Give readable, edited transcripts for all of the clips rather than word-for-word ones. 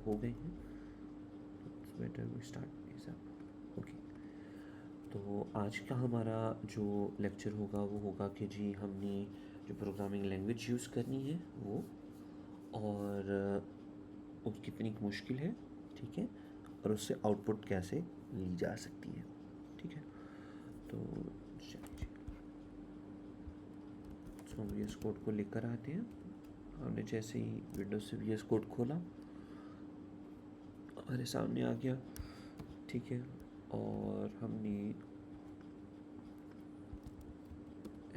हो गए हैं, it's better we start this up. Okay, तो आज का हमारा जो लेक्चर होगा वो होगा कि जी हमने जो प्रोग्रामिंग लैंग्वेज यूज़ करनी है वो, और वो कितनी मुश्किल है, ठीक है, और उससे आउटपुट कैसे ली जा सकती है, ठीक है। तो चलिए, तो वी एस कोड को लेकर आते हैं। हमने जैसे ही विंडोज से वी एस कोड खोला, हमारे सामने आ गया, ठीक है, और हमने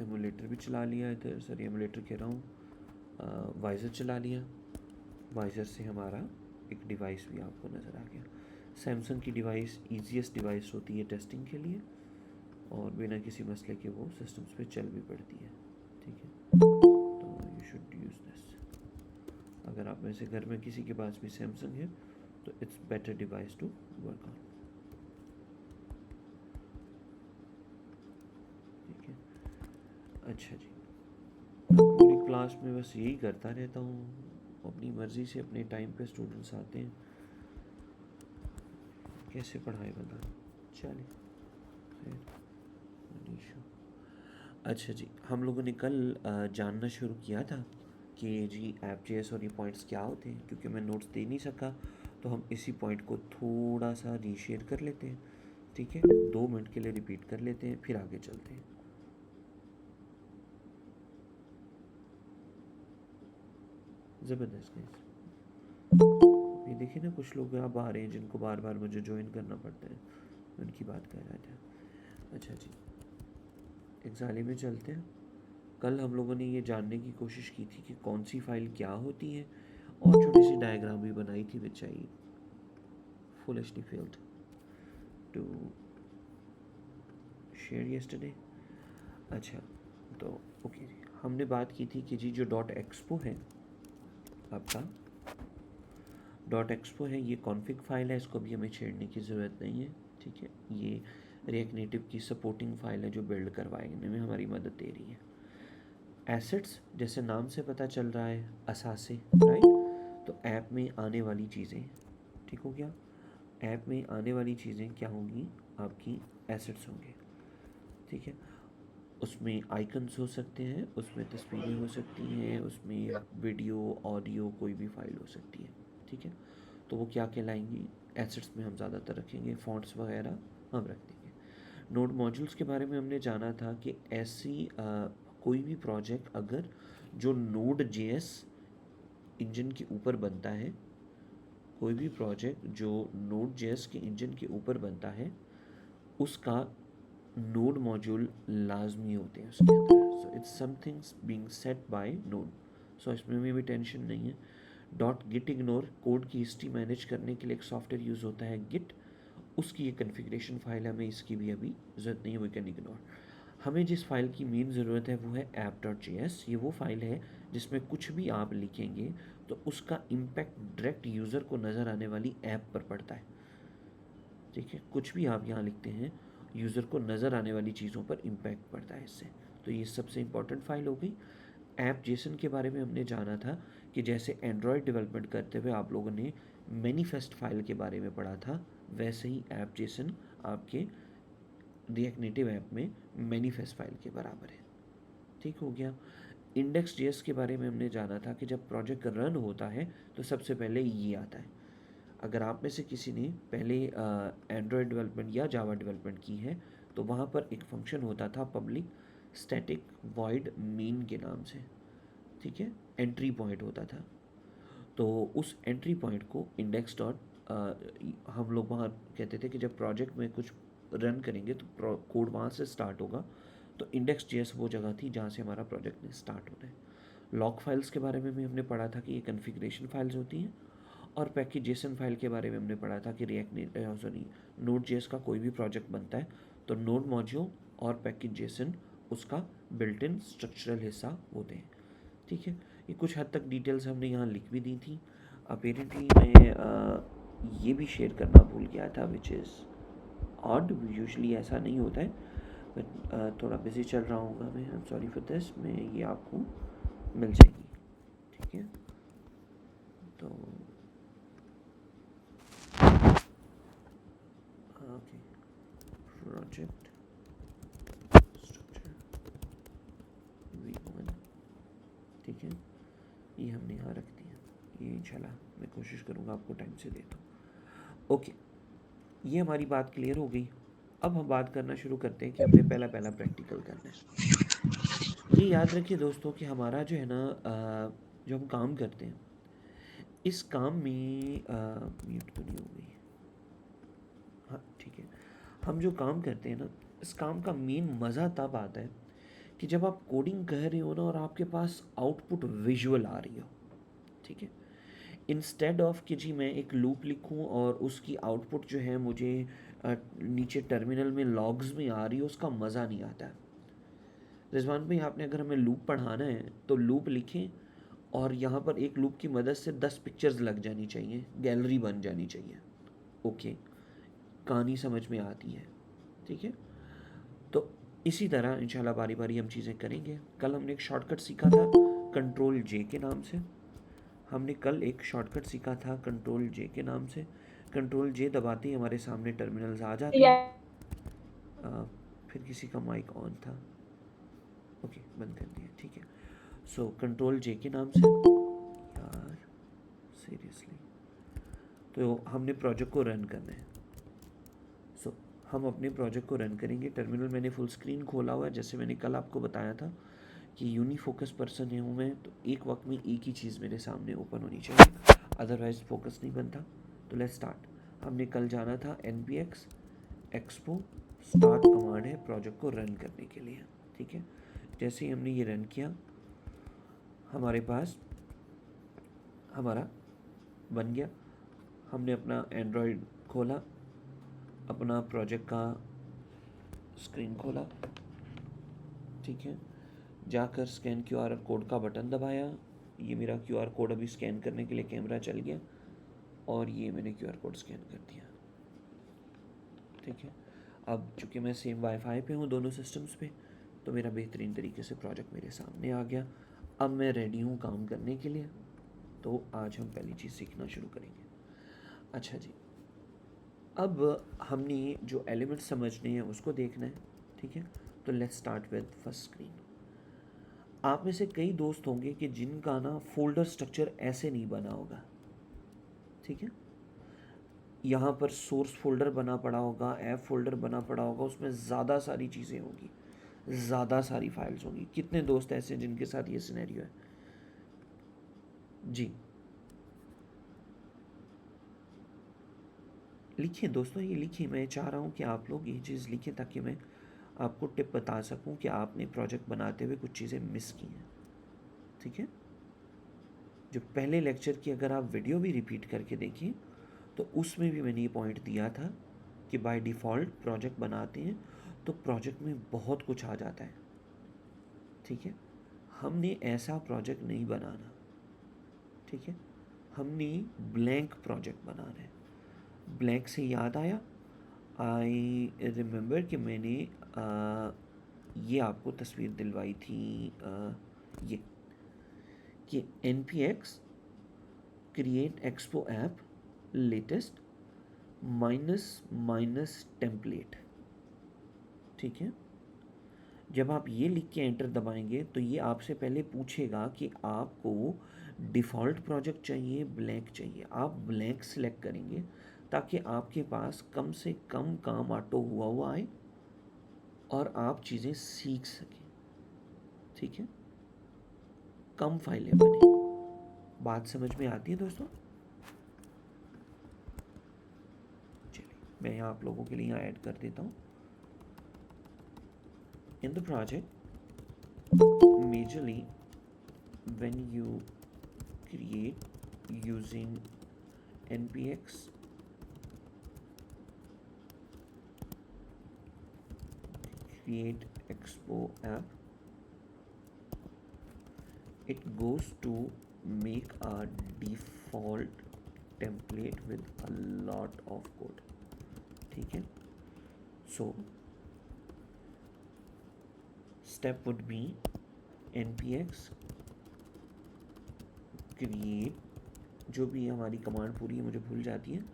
एमुलेटर भी चला लिया इधर, सॉरी एमुलेटर कह रहा हूँ, वाइज़र चला लिया। वाइज़र से हमारा एक डिवाइस भी आपको नज़र आ गया। सैमसंग की डिवाइस ईजीएस्ट डिवाइस होती है टेस्टिंग के लिए, और बिना किसी मसले के वो सिस्टम्स पे चल भी पड़ती है, ठीक है। तो यू शुड यूज़ दिस। अगर आप में से घर में किसी के पास भी सैमसंग है तो it's better device to work on, ठीक है। अच्छा जी, पूरी क्लास में बस यही करता रहता हूँ, अपनी मर्ज़ी से अपने टाइम पे स्टूडेंट्स आते हैं, कैसे पढ़ाए बता, चलिए खैर, मनीषा। अच्छा जी, हम लोगों ने कल जानना शुरू किया था कि जी ऐप जेएस और ये पॉइंट्स क्या होते हैं। क्योंकि मैं नोट्स दे नहीं सका तो हम इसी पॉइंट को थोड़ा सा रीशेयर कर लेते हैं, ठीक है, 2 मिनट के लिए रिपीट कर लेते हैं, फिर आगे चलते हैं। ज़बरदस्त गाइस, ये देखिए ना, कुछ लोग अब आ रहे हैं जिनको बार बार मुझे ज्वाइन करना पड़ता है, उनकी बात कर रहा था। अच्छा जी, एग्जाली में चलते हैं। कल हम लोगों ने ये जानने की कोशिश की थी कि कौन सी फाइल क्या होती है, और छोटी सी डायग्राम भी बनाई थी विच आई foolishly failed to share yesterday। अच्छा, तो ओके जी, हमने बात की थी कि जी जो डॉट एक्सपो है आपका, डॉट एक्सपो है, ये कॉन्फ़िग फाइल है, इसको भी हमें छेड़ने की ज़रूरत नहीं है, ठीक है। ये रिएक्ट नेटिव की सपोर्टिंग फाइल है जो बिल्ड करवाने में हमारी मदद दे रही है। एसेट्स, जैसे नाम से पता चल रहा है, असासे, राइट, तो ऐप में आने वाली चीज़ें, ठीक हो गया। ऐप में आने वाली चीज़ें क्या होंगी, आपकी एसेट्स होंगे, ठीक है। उसमें आइकन्स हो सकते हैं, उसमें तस्वीरें हो सकती हैं, उसमें वीडियो ऑडियो कोई भी फाइल हो सकती है, ठीक है। तो वो क्या कहलाएंगी, एसेट्स में हम ज़्यादातर रखेंगे, फॉन्ट्स वगैरह हम रख देंगे। नोड मॉड्यूल्स के बारे में हमने जाना था कि ऐसी कोई भी प्रोजेक्ट अगर जो नोड जेएस इंजन के ऊपर बनता है, कोई भी प्रोजेक्ट जो नोड जेएस के इंजन के ऊपर बनता है, उसका नोड मॉड्यूल लाजमी होते हैं उसके अंदर। So it's something being set by node, so इसमें भी टेंशन नहीं है। डॉट गिट इग्नोर, कोड की हिस्ट्री मैनेज करने के लिए एक सॉफ्टवेयर यूज़ होता है गिट, उसकी ये कन्फिग्रेशन फाइल, हमें इसकी भी अभी ज़रूरत नहीं है, वी कैन इग्नोर। हमें जिस फाइल की मेन ज़रूरत है वो है ऐप डॉट जे एस। ये वो फाइल है जिसमें कुछ भी आप लिखेंगे तो उसका इम्पैक्ट डायरेक्ट यूज़र को नज़र आने वाली ऐप पर पड़ता है, ठीक है। कुछ भी आप यहाँ लिखते हैं, यूज़र को नज़र आने वाली चीज़ों पर इम्पैक्ट पड़ता है इससे, तो ये सबसे इम्पॉर्टेंट फ़ाइल हो गई। ऐप जेसन के बारे में हमने जाना था कि जैसे एंड्रॉयड डेवलपमेंट करते हुए आप लोगों ने मैनिफेस्ट फाइल के बारे में पढ़ा था, वैसे ही ऐप जेसन आपके रिएक्ट नेटिव ऐप में मैनिफेस्ट फाइल के बराबर है, ठीक हो गया। इंडेक्स जेएस के बारे में हमने जाना था कि जब प्रोजेक्ट रन होता है तो सबसे पहले ये आता है। अगर आप में से किसी ने पहले एंड्रॉयड डेवलपमेंट या जावा डेवलपमेंट की है तो वहाँ पर एक फंक्शन होता था पब्लिक स्टैटिक वॉइड मेन के नाम से, ठीक है, एंट्री पॉइंट होता था। तो उस एंट्री पॉइंट को इंडेक्स डॉट, हम लोग वहाँ कहते थे कि जब प्रोजेक्ट में कुछ रन करेंगे तो कोड वहाँ से स्टार्ट होगा, तो इंडेक्स जेएस वो जगह थी जहाँ से हमारा प्रोजेक्ट ने स्टार्ट होना है। लॉग फाइल्स के बारे में भी हमने पढ़ा था कि ये कन्फिग्रेशन फाइल्स होती हैं, और पैकेज जेसन फाइल के बारे में हमने पढ़ा था कि नोड जेएस का कोई भी प्रोजेक्ट बनता है तो नोड मॉड्यूल और पैकेज जेसन उसका बिल्ट इन स्ट्रक्चरल हिस्सा होते हैं, ठीक है। ये कुछ हद तक डिटेल्स हमने यहाँ लिख भी दी थी। अपेरेंटली मैं ये भी शेयर करना भूल गया था, विच इज़ ऑड, यूजुअली ऐसा नहीं होता है, बट थोड़ा बिजी चल रहा हूँ मैं, I am sorry for this. मैं ये आपको मिल जाएगी, ठीक है। तो प्रोजेक्ट स्ट्रक्चर V1, ठीक है, ये हमने यहाँ रख दिया, ये इंशाल्लाह मैं कोशिश करूँगा आपको टाइम से दे दूँ। ओके, ये हमारी बात क्लियर हो गई। अब हम बात करना शुरू करते हैं कि हमने पहला प्रैक्टिकल करना है। ये याद रखिए दोस्तों कि हमारा जो है ना जो हम काम करते हैं इस काम में म्यूट तो नहीं हो गई, हाँ ठीक है, हम जो काम करते हैं ना इस काम का मेन मज़ा तब आता है कि जब आप कोडिंग कर रहे हो ना और आपके पास आउटपुट विजुअल आ रही हो, ठीक है, इंस्टेड ऑफ कि जी मैं एक लूप लिखूं और उसकी आउटपुट जो है मुझे नीचे टर्मिनल में लॉग्स में आ रही हो, उसका मज़ा नहीं आता है। रिजवान भाई आपने अगर हमें लूप पढ़ाना है तो लूप लिखें और यहाँ पर एक लूप की मदद से 10 पिक्चर्स लग जानी चाहिए, गैलरी बन जानी चाहिए। ओके, कहानी समझ में आती है, ठीक है। तो इसी तरह इंशाल्लाह बारी बारी हम चीज़ें करेंगे। कल हमने एक शॉर्टकट सीखा था कंट्रोल जे के नाम से, हमने कल एक शॉर्टकट सीखा था कंट्रोल जे के नाम से। कंट्रोल जे दबाते ही हमारे सामने टर्मिनल्स आ जाते हैं। फिर किसी का माइक ऑन था, ओके बंद कर दिया, ठीक है। सो कंट्रोल जे के नाम से, यार सीरियसली, तो हमने प्रोजेक्ट को रन करना है। सो हम अपने प्रोजेक्ट को रन करेंगे। टर्मिनल मैंने फुल स्क्रीन खोला हुआ है, जैसे मैंने कल आपको बताया था कि यूनिफोकस पर्सन है हूँ मैं, तो एक वक्त में एक ही चीज़ मेरे सामने ओपन होनी चाहिए, अदरवाइज फोकस नहीं बनता। तो लेट्स स्टार्ट। हमने कल जाना था npx expo स्टार्ट कमांड है प्रोजेक्ट को रन करने के लिए, ठीक है। जैसे ही हमने ये रन किया हमारे पास हमारा बन गया। हमने अपना एंड्रॉयड खोला, अपना प्रोजेक्ट का स्क्रीन खोला, ठीक है, जाकर स्कैन QR कोड का बटन दबाया। ये मेरा QR कोड अभी स्कैन करने के लिए कैमरा चल गया और ये मैंने QR कोड स्कैन कर दिया, ठीक है। अब चूँकि मैं सेम वाईफाई पे हूँ दोनों सिस्टम्स पे, तो मेरा बेहतरीन तरीके से प्रोजेक्ट मेरे सामने आ गया। अब मैं रेडी हूँ काम करने के लिए। तो आज हम पहली चीज़ सीखना शुरू करेंगे। अच्छा जी, अब हमने जो एलिमेंट्स समझने हैं उसको देखना है, ठीक है। तो let's start with first screen. आप में से कई दोस्त होंगे कि जिनका ना फोल्डर स्ट्रक्चर ऐसे नहीं बना होगा, ठीक है। यहाँ पर सोर्स फोल्डर बना पड़ा होगा, ऐप फोल्डर बना पड़ा होगा, उसमें ज़्यादा सारी चीज़ें होंगी, ज़्यादा सारी फाइल्स होंगी। कितने दोस्त ऐसे हैं जिनके साथ ये सिनेरियो है? जी लिखिए दोस्तों, ये लिखिए। मैं चाह रहा हूँ कि आप लोग ये चीज़ लिखिए ताकि मैं आपको टिप बता सकूँ कि आपने प्रोजेक्ट बनाते हुए कुछ चीज़ें मिस की हैं, ठीक है। जो पहले लेक्चर की अगर आप वीडियो भी रिपीट करके देखिए तो उसमें भी मैंने ये पॉइंट दिया था कि बाय डिफ़ॉल्ट प्रोजेक्ट बनाते हैं तो प्रोजेक्ट में बहुत कुछ आ जाता है, ठीक है। हमने ऐसा प्रोजेक्ट नहीं बनाना, ठीक है। हमने ब्लैंक प्रोजेक्ट बनाना है। ब्लैंक से याद आया, आई रिमेंबर कि मैंने ये आपको तस्वीर दिलवाई थी, ये कि npx create expo app latest minus template, ठीक है। जब आप ये लिख के एंटर दबाएंगे तो ये आपसे पहले पूछेगा कि आपको डिफ़ॉल्ट प्रोजेक्ट चाहिए, ब्लैंक चाहिए। आप ब्लैंक सिलेक्ट करेंगे ताकि आपके पास कम से कम काम ऑटो हुआ आए और आप चीज़ें सीख सकें, ठीक है, कम फाइलें बने। बात समझ में आती है दोस्तों? चलिए मैं यहाँ आप लोगों के लिए यहाँ ऐड कर देता हूँ। In the project majorly when you create using npx create expo app, it goes to make a default template with a lot of code, ठीक है। so step would be npx create, जो भी हमारी command पूरी है मुझे भूल जाती है,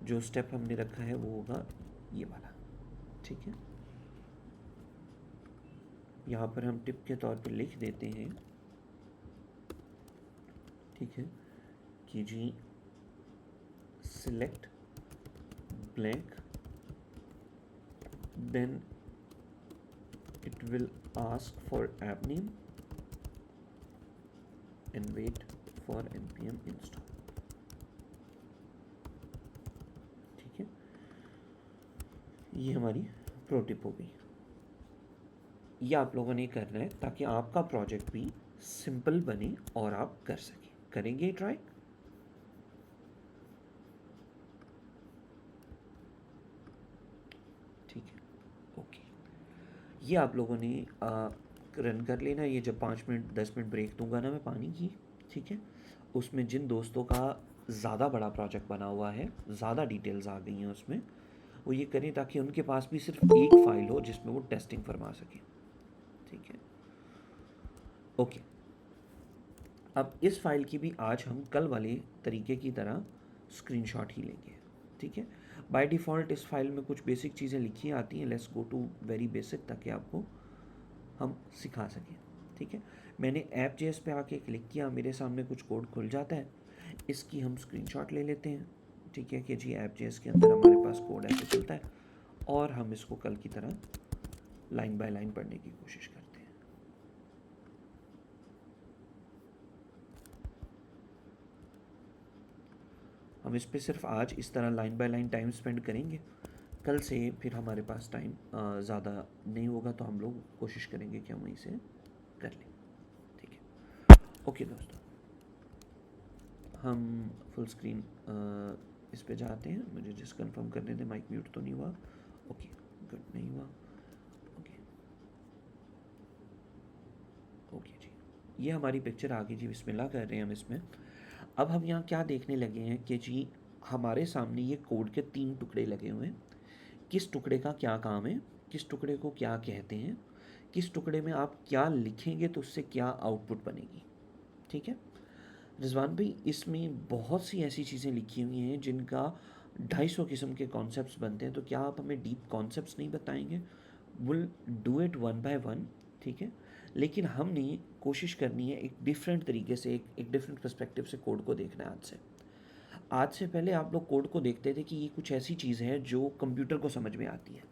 जो स्टेप हमने रखा है वो होगा ये वाला, ठीक है, यहाँ पर हम टिप के तौर पे लिख देते हैं, ठीक है, कि जी select blank, then it will ask for app name and wait for npm install। ठीक है, ये हमारी प्रो टिप हो गई। ये आप लोगों ने करना है ताकि आपका प्रोजेक्ट भी सिंपल बने और आप कर सकें। करेंगे ट्राई? ठीक है, ओके। ये आप लोगों ने रन कर लेना। ये जब 5 मिनट 10 मिनट ब्रेक दूंगा ना मैं पानी की, ठीक है, उसमें जिन दोस्तों का ज़्यादा बड़ा प्रोजेक्ट बना हुआ है, ज़्यादा डिटेल्स आ गई हैं उसमें, वो ये करें ताकि उनके पास भी सिर्फ एक फ़ाइल हो जिसमें वो टेस्टिंग फरमा सकें। ठीक है, ओके। अब इस फाइल की भी आज हम कल वाले तरीके की तरह स्क्रीनशॉट ही लेंगे। ठीक है, बाय डिफ़ॉल्ट इस फाइल में कुछ बेसिक चीज़ें लिखी आती हैं। Let's go to very basic ताकि आपको हम सिखा सकें। ठीक है, मैंने ऐप.js पे आके क्लिक किया, मेरे सामने कुछ कोड खुल जाता है। इसकी हम स्क्रीनशॉट ले लेते हैं। ठीक है कि जी ऐप.js के अंदर हमारे पास कोड ऐसे चलता है और हम इसको कल की तरह लाइन बाय लाइन पढ़ने की कोशिश करते हैं। हम इस पे सिर्फ आज इस तरह line by line time spend करेंगे। कल से फिर हमारे पास टाइम ज़्यादा नहीं होगा तो हम लोग कोशिश करेंगे कि हम वहीं से कर लें। ठीक है, ओके दोस्तों, हम फुल स्क्रीन इस पे जाते हैं। मुझे जस्ट कंफर्म करने दें माइक म्यूट तो नहीं हुआ। ओके गुड, नहीं हुआ। ओके ओके जी, ये हमारी पिक्चर आ गई जी। बिस्मिल्लाह कर रहे हैं हम इसमें। अब हम यहाँ क्या देखने लगे हैं कि जी हमारे सामने ये कोड के 3 टुकड़े लगे हुए हैं। किस टुकड़े का क्या काम है, किस टुकड़े को क्या कहते हैं, किस टुकड़े में आप क्या लिखेंगे तो उससे क्या आउटपुट बनेगी। ठीक है रिजवान भाई, इसमें बहुत सी ऐसी चीज़ें लिखी हुई हैं जिनका 250 किस्म के कॉन्सेप्ट्स बनते हैं, तो क्या आप हमें डीप कॉन्सेप्ट्स नहीं बताएंगे? Will do it one by one. ठीक है, लेकिन हमने कोशिश करनी है एक डिफरेंट तरीके से, एक डिफरेंट पर्सपेक्टिव से कोड को देखना है। आज से पहले आप लोग कोड को देखते थे कि ये कुछ ऐसी चीज़ है जो कंप्यूटर को समझ में आती है।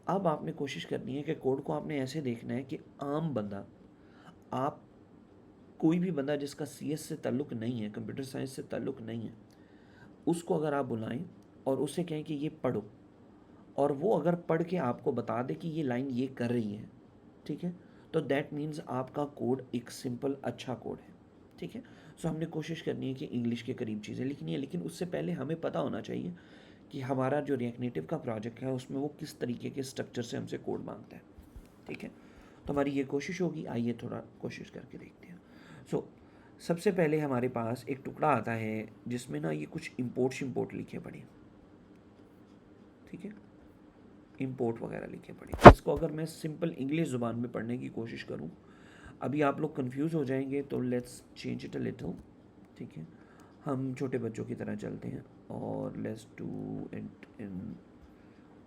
अब आपने कोशिश करनी है कि कोड को आपने ऐसे देखना है कि आम बंदा, आप कोई भी बंदा जिसका CS से ताल्लुक़ नहीं है, कंप्यूटर साइंस से ताल्लुक़ नहीं है, उसको अगर आप बुलाएं और उससे कहें कि ये पढ़ो, और वो अगर पढ़ के आपको बता दे कि ये लाइन ये कर रही है, ठीक है, तो दैट मीन्स आपका कोड एक सिंपल अच्छा कोड है। ठीक है, सो हमने कोशिश करनी है कि इंग्लिश के करीब चीज़ें लिखनी है, लेकिन उससे पहले हमें पता होना चाहिए कि हमारा जो रिएक्ट नेटिव का प्रोजेक्ट है उसमें वो किस तरीके के स्ट्रक्चर से हमसे कोड मांगता है। ठीक है, तो हमारी ये कोशिश होगी। आइए थोड़ा कोशिश करके देखते हैं। सो सबसे पहले हमारे पास एक टुकड़ा आता है जिसमें ना ये कुछ इम्पोर्ट शिम्पोर्ट लिखे पड़े। ठीक है, इम्पोर्ट वगैरह लिखे पड़े। इसको अगर मैं सिंपल इंग्लिश ज़ुबान में पढ़ने की कोशिश करूँ, अभी आप लोग कंफ्यूज हो जाएंगे, तो let's change it a little. ठीक है, हम छोटे बच्चों की तरह चलते हैं और let's do it in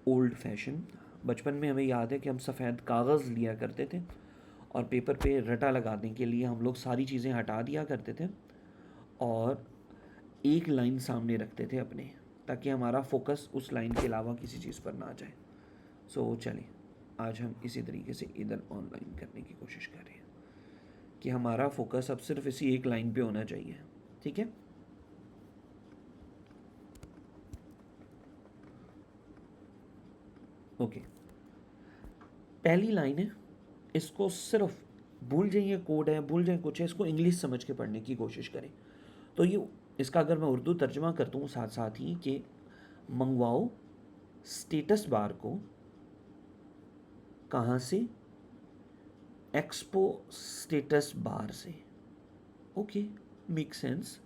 old fashion. बचपन में हमें याद है कि हम सफ़ेद कागज़ लिया करते थे और पेपर पे रटा लगाने के लिए हम लोग सारी चीज़ें हटा दिया करते थे और एक लाइन सामने रखते थे अपने, ताकि हमारा फोकस उस लाइन के अलावा किसी चीज़ पर ना जाए। सो चलिए आज हम इसी तरीके से इधर ऑनलाइन करने की कोशिश कर रहे हैं कि हमारा फोकस अब सिर्फ इसी एक लाइन पे होना चाहिए। ठीक है, ओके। पहली लाइन है, इसको सिर्फ भूल जाइए कोड है, भूल जाइए कुछ है, इसको इंग्लिश समझ के पढ़ने की कोशिश करें। तो ये इसका अगर मैं उर्दू तर्जमा कर दूँ साथ साथ ही कि मंगवाओ स्टेटस बार को कहाँ से? एक्सपो स्टेटस बार से। ओके, मेक सेंस,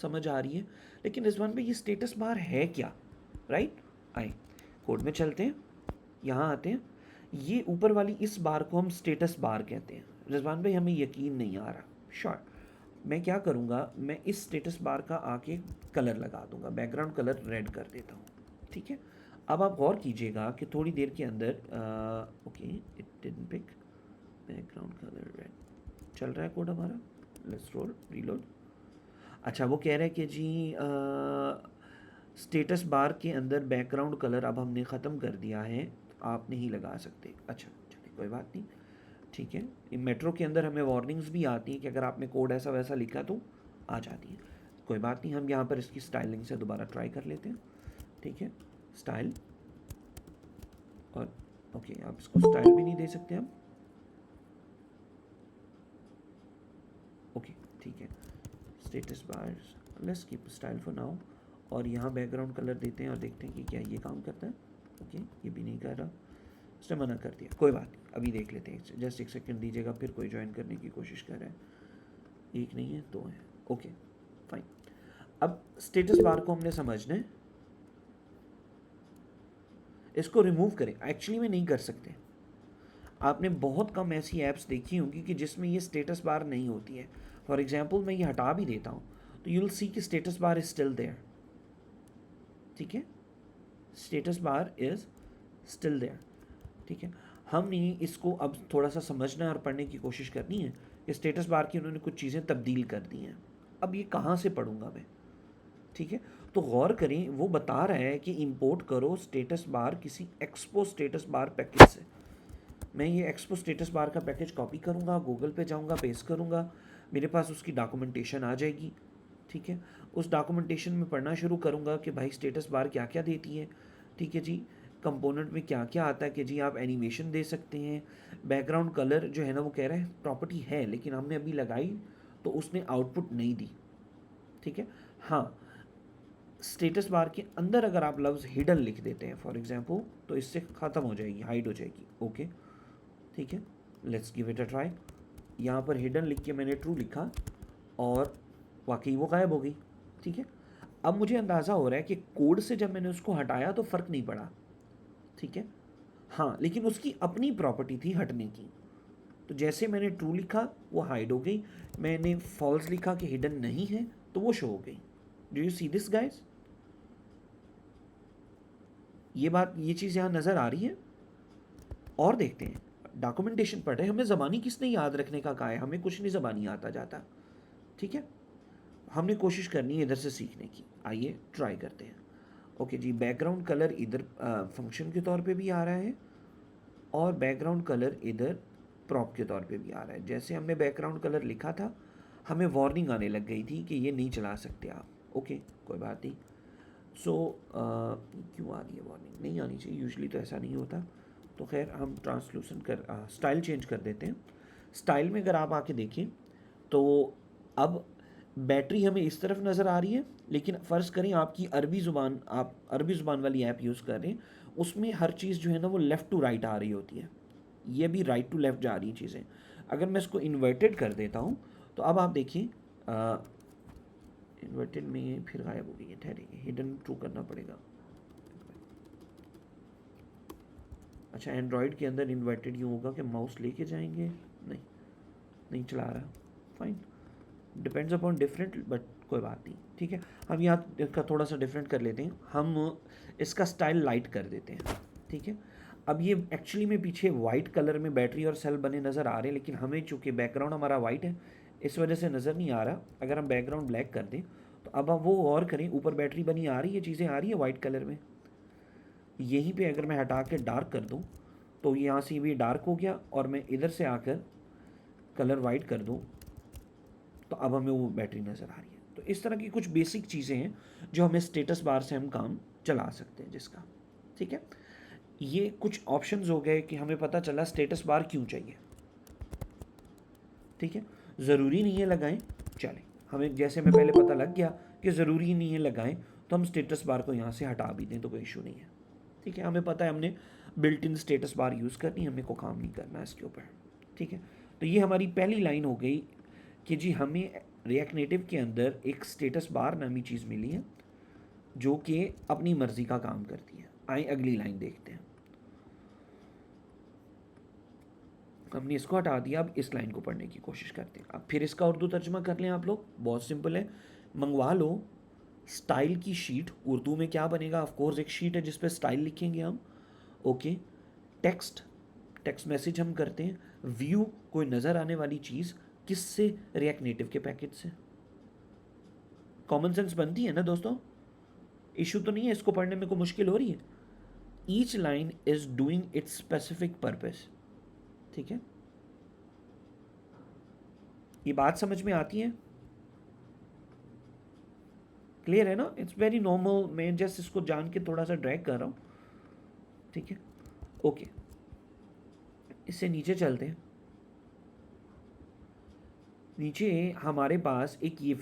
समझ आ रही है। लेकिन रिजवान भाई ये स्टेटस बार है क्या? राइट, आए कोड में चलते हैं, यहाँ आते हैं। ये ऊपर वाली इस बार को हम स्टेटस बार कहते हैं। रिजवान भाई हमें यकीन नहीं आ रहा। श्योर, मैं क्या करूँगा, मैं इस स्टेटस बार का आके कलर लगा दूंगा, बैकग्राउंड कलर रेड कर देता हूँ। ठीक है, अब आप गौर कीजिएगा कि थोड़ी देर के अंदर okay it didn't pick background colour red चल रहा है कोड हमारा, लेट्स रोल रीलोड। अच्छा वो कह रहा है कि जी स्टेटस बार के अंदर बैकग्राउंड कलर अब हमने ख़त्म कर दिया है, आप नहीं लगा सकते। अच्छा चलिए कोई बात नहीं, ठीक है। मेट्रो के अंदर हमें वार्निंग्स भी आती हैं कि अगर आपने कोड ऐसा वैसा लिखा तो आ जाती है। कोई बात नहीं, हम यहाँ पर इसकी स्टाइलिंग से दोबारा ट्राई कर लेते हैं, ठीक है। स्टाइल और ओके आप इसको स्टाइल भी नहीं दे सकते हम, ओके ठीक है। Status bar let's keep style for now, और यहाँ बैकग्राउंड कलर देते हैं और देखते हैं कि क्या ये काम करता है। ओके ये भी नहीं कर रहा, उसने मना कर दिया, कोई बात नहीं अभी देख लेते हैं। जस्ट एक सेकंड दीजिएगा, फिर कोई ज्वाइन करने की कोशिश कर रहा है। एक नहीं है दो है, ओके फाइन। अब स्टेटस बार को हमने समझना है, इसको रिमूव करें। एक्चुअली में नहीं कर सकते, आपने बहुत कम ऐसी ऐप्स देखी होंगी कि जिसमें ये स्टेटस बार नहीं होती है। फॉर एग्जाम्पल मैं ये हटा भी देता हूँ तो यू विल सी कि status bar is still there, ठीक है। Status bar is still there, ठीक है। हमने इसको अब थोड़ा सा समझना है और पढ़ने की कोशिश करनी है कि स्टेटस बार की उन्होंने कुछ चीज़ें तब्दील कर दी हैं। अब ये कहाँ से पढ़ूंगा मैं, ठीक है। तो गौर करें, वो बता रहा है कि इंपोर्ट करो स्टेटस बार किसी एक्सपो स्टेटस बार पैकेज से। मैं ये एक्सपो स्टेटस बार का पैकेज कॉपी करूँगा, गूगल पे जाऊँगा, पेस्ट करूँगा, मेरे पास उसकी डॉक्यूमेंटेशन आ जाएगी, ठीक है। उस डॉक्यूमेंटेशन में पढ़ना शुरू करूँगा कि भाई स्टेटस बार क्या क्या देती है, ठीक है जी। कंपोनेंट में क्या क्या आता है कि जी आप एनिमेशन दे सकते हैं। बैकग्राउंड कलर जो है ना वो कह रहा है प्रॉपर्टी है, लेकिन हमने अभी लगाई तो उसने आउटपुट नहीं दी, ठीक है। हाँ स्टेटस बार के अंदर अगर आप लफ्ज़ हिडन लिख देते हैं फॉर एग्जांपल तो इससे ख़त्म हो जाएगी, हाइड हो जाएगी, ओके ठीक है। Let's give it a try. यहाँ पर हिडन लिख के मैंने ट्रू लिखा और वाकई वो गायब हो गई, ठीक है। अब मुझे अंदाज़ा हो रहा है कि कोड से जब मैंने उसको हटाया तो फ़र्क नहीं पड़ा, ठीक है। हाँ लेकिन उसकी अपनी प्रॉपर्टी थी हटने की, तो जैसे मैंने ट्रू लिखा वो हाइड हो गई, मैंने फॉल्स लिखा कि हिडन नहीं है तो वो शो हो गई। Do you see this guys, ये बात ये चीज़ यहाँ नज़र आ रही है। और देखते हैं, डॉक्यूमेंटेशन पढ़ रहे हैं, हमें ज़बानी किसने याद रखने का कहा है, हमें कुछ नहीं ज़बानी आता जाता, ठीक है। हमने कोशिश करनी है इधर से सीखने की, आइए ट्राई करते हैं। ओके जी बैकग्राउंड कलर इधर फंक्शन के तौर पे भी आ रहा है और बैकग्राउंड कलर इधर प्रॉप के तौर पे भी आ रहा है। जैसे हमने बैकग्राउंड कलर लिखा था हमें वार्निंग आने लग गई थी कि ये नहीं चला सकते आप, ओके कोई बात नहीं। सो क्यों आ रही है वार्निंग, नहीं आनी चाहिए, यूजुअली तो ऐसा नहीं होता। तो खैर हम ट्रांसलूसन कर स्टाइल चेंज कर देते हैं। स्टाइल में अगर आप आके देखें तो अब बैटरी हमें इस तरफ नज़र आ रही है, लेकिन फ़र्ज़ करें आपकी अरबी ज़ुबान, आप अरबी ज़ुबान वाली ऐप यूज़ कर रहे हैं, उसमें हर चीज़ जो है ना वो लेफ़्ट टू राइट आ रही होती है, ये भी राइट टू लेफ़्ट जा रही चीज़ें। अगर मैं इसको इन्वर्टेड कर देता हूँ तो अब आप देखिए इन्वर्टेड में फिर गायब हो गई है, ठहरिए हिडन ट्रू करना पड़ेगा। अच्छा एंड्रॉयड के अंदर इन्वर्टेड यूँ होगा कि माउस लेके जाएंगे, नहीं नहीं चला रहा, fine depends upon different, but कोई बात नहीं, ठीक है। हम यहाँ इसका थोड़ा सा डिफरेंट कर लेते हैं, हम इसका स्टाइल लाइट कर देते हैं, ठीक है। अब ये एक्चुअली में पीछे वाइट कलर में बैटरी और सेल बने नज़र आ रहे हैं, लेकिन हमें चूँकि बैकग्राउंड हमारा वाइट है इस वजह से नज़र नहीं आ रहा। अगर हम बैकग्राउंड ब्लैक कर दें तो अब हम वो और करें, ऊपर बैटरी बनी आ रही है, चीज़ें आ रही है वाइट कलर में, यहीं पे अगर मैं हटा के डार्क कर दूं तो यहाँ से भी डार्क हो गया, और मैं इधर से आकर कलर वाइट कर दूं तो अब हमें वो बैटरी नज़र आ रही है। तो इस तरह की कुछ बेसिक चीज़ें हैं जो हमें स्टेटस बार से हम काम चला सकते हैं जिसका, ठीक है। ये कुछ ऑप्शंस हो गए कि हमें पता चला स्टेटस बार क्यों चाहिए, ठीक है। ज़रूरी नहीं है लगाएं, चलें हमें जैसे हमें पहले पता लग गया कि ज़रूरी नहीं है लगाएं तो हम स्टेटस बार को यहाँ से हटा भी दें तो कोई इशू नहीं है, ठीक है। हमें पता है हमने built in status bar use करनी, हमें को काम नहीं करना है इसके ऊपर, ठीक है। तो ये हमारी पहली लाइन हो गई कि जी हमें रिएक्ट नेटिव के अंदर एक स्टेटस बार नामी चीज़ मिली है जो कि अपनी मर्ज़ी का काम करती है। आए अगली लाइन देखते हैं, हमने इसको हटा दिया, अब इस लाइन को पढ़ने की कोशिश करते हैं। अब फिर इसका उर्दू तर्जुमा कर लें आप लोग, बहुत सिंपल है, मंगवा लो स्टाइल की शीट उर्दू में क्या बनेगा, ऑफ कोर्स एक शीट है जिस पे स्टाइल लिखेंगे हम। ओके, टेक्स्ट, टेक्स्ट मैसेज हम करते हैं। व्यू, कोई नज़र आने वाली चीज़, किससे, रिएक्ट नेटिव के पैकेज से। कॉमन सेंस बनती है ना दोस्तों, इशू तो नहीं है, इसको पढ़ने में कोई मुश्किल हो रही है। Each line is doing it's specific purpose, ठीक है। ये बात समझ में आती है, क्लियर है ना? इट्स वेरी नॉर्मल, मैं जस्ट इसको जान के थोड़ा सा ड्रैग कर रहा हूँ, ठीक है। ओके, इससे नीचे चलते हैं। नीचे हमारे पास एक ये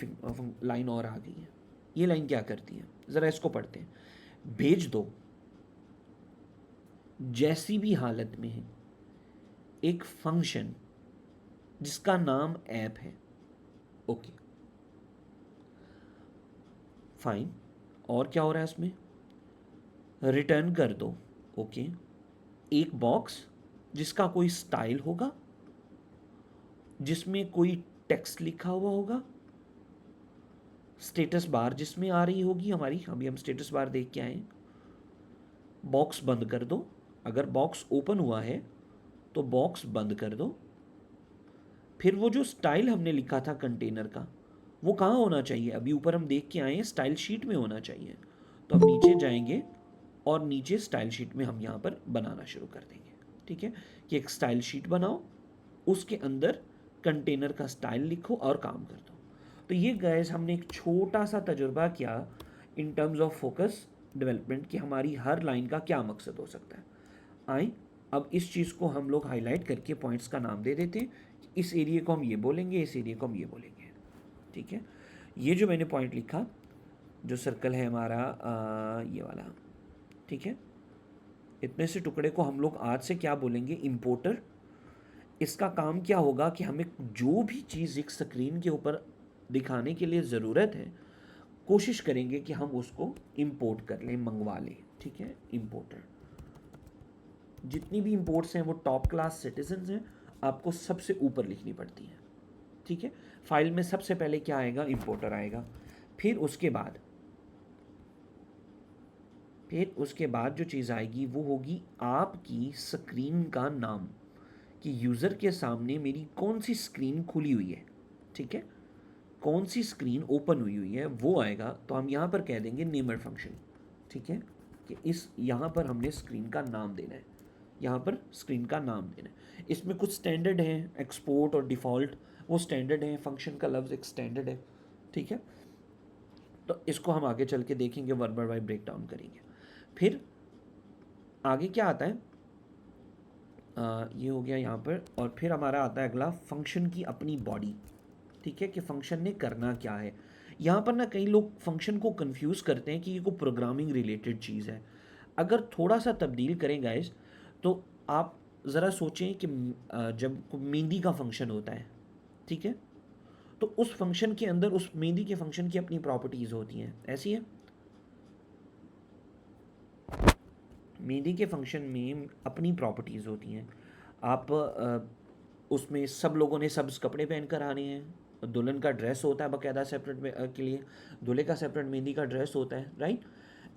लाइन और आ गई है। ये लाइन क्या करती है, ज़रा इसको पढ़ते हैं। भेज दो जैसी भी हालत में है एक फंक्शन जिसका नाम ऐप है। ओके फाइन, और क्या हो रहा है इसमें, रिटर्न कर दो। ओके, एक बॉक्स जिसका कोई स्टाइल होगा, जिसमें कोई टेक्स्ट लिखा हुआ होगा, स्टेटस बार जिसमें आ रही होगी हमारी, अभी हम स्टेटस बार देख के आए। बॉक्स बंद कर दो, अगर बॉक्स ओपन हुआ है तो बॉक्स बंद कर दो। फिर वो जो स्टाइल हमने लिखा था कंटेनर का, वो कहाँ होना चाहिए, अभी ऊपर हम देख के आए हैं स्टाइल शीट में होना चाहिए। तो हम नीचे जाएंगे और नीचे स्टाइल शीट में हम यहाँ पर बनाना शुरू कर देंगे, ठीक है। कि एक स्टाइल शीट बनाओ, उसके अंदर कंटेनर का स्टाइल लिखो और काम कर दो। तो ये गाइस हमने एक छोटा सा तजुर्बा किया in terms of focus development कि हमारी हर लाइन का क्या मकसद हो सकता है। आए अब इस चीज़ को हम लोग हाईलाइट करके पॉइंट्स का नाम दे देते हैं। इस एरिया को हम ये बोलेंगे, इस एरिया को हम ये बोलेंगे, ठीक है। ये जो मैंने पॉइंट लिखा, जो सर्कल है हमारा ये वाला, ठीक है। इतने से टुकड़े को हम लोग आज से क्या बोलेंगे, इंपोर्टर। इसका काम क्या होगा कि हमें जो भी चीज़ एक स्क्रीन के ऊपर दिखाने के लिए ज़रूरत है, कोशिश करेंगे कि हम उसको इंपोर्ट कर लें, मंगवा लें, ठीक है। इंपोर्टर, जितनी भी इंपोर्ट्स हैं वो टॉप क्लास सिटीजन्स हैं, आपको सबसे ऊपर लिखनी पड़ती है, ठीक है। फाइल में सबसे पहले क्या आएगा, इंपोर्टर आएगा। फिर उसके बाद जो चीज़ आएगी वो होगी आपकी स्क्रीन का नाम, कि यूज़र के सामने मेरी कौन सी स्क्रीन खुली हुई है, ठीक है, कौन सी स्क्रीन ओपन हुई है वो आएगा। तो हम यहाँ पर कह देंगे नेमर फंक्शन, ठीक है, कि इस यहाँ पर हमने स्क्रीन का नाम देना है, यहाँ पर स्क्रीन का नाम देना है। इसमें कुछ स्टैंडर्ड हैं, एक्सपोर्ट और डिफ़ॉल्ट, वो स्टैंडर्ड हैं, फंक्शन का लफ्ज़ एक स्टैंडर्ड है, ठीक है। तो इसको हम आगे चल के देखेंगे, one by one break down करेंगे। फिर आगे क्या आता है, ये हो गया यहाँ पर। और फिर हमारा आता है अगला, फंक्शन की अपनी बॉडी, ठीक है, कि फंक्शन ने करना क्या है। यहाँ पर ना कई लोग फंक्शन को कंफ्यूज करते हैं कि ये कोई प्रोग्रामिंग रिलेटेड चीज़ है। अगर थोड़ा सा तब्दील करें गाइस, तो आप ज़रा सोचें कि जब मेहंदी का फंक्शन होता है, ठीक है, तो उस फंक्शन के अंदर उस मेहंदी के फंक्शन की अपनी प्रॉपर्टीज़ होती हैं, ऐसी है। मेहंदी के फंक्शन में अपनी प्रॉपर्टीज़ होती हैं। आप उसमें सब लोगों ने सब कपड़े पहन कर आने हैं, दुल्हन का ड्रेस होता है बाकायदा सेपरेट के लिए, दूल्हे का सेपरेट मेहंदी का ड्रेस होता है, राइट।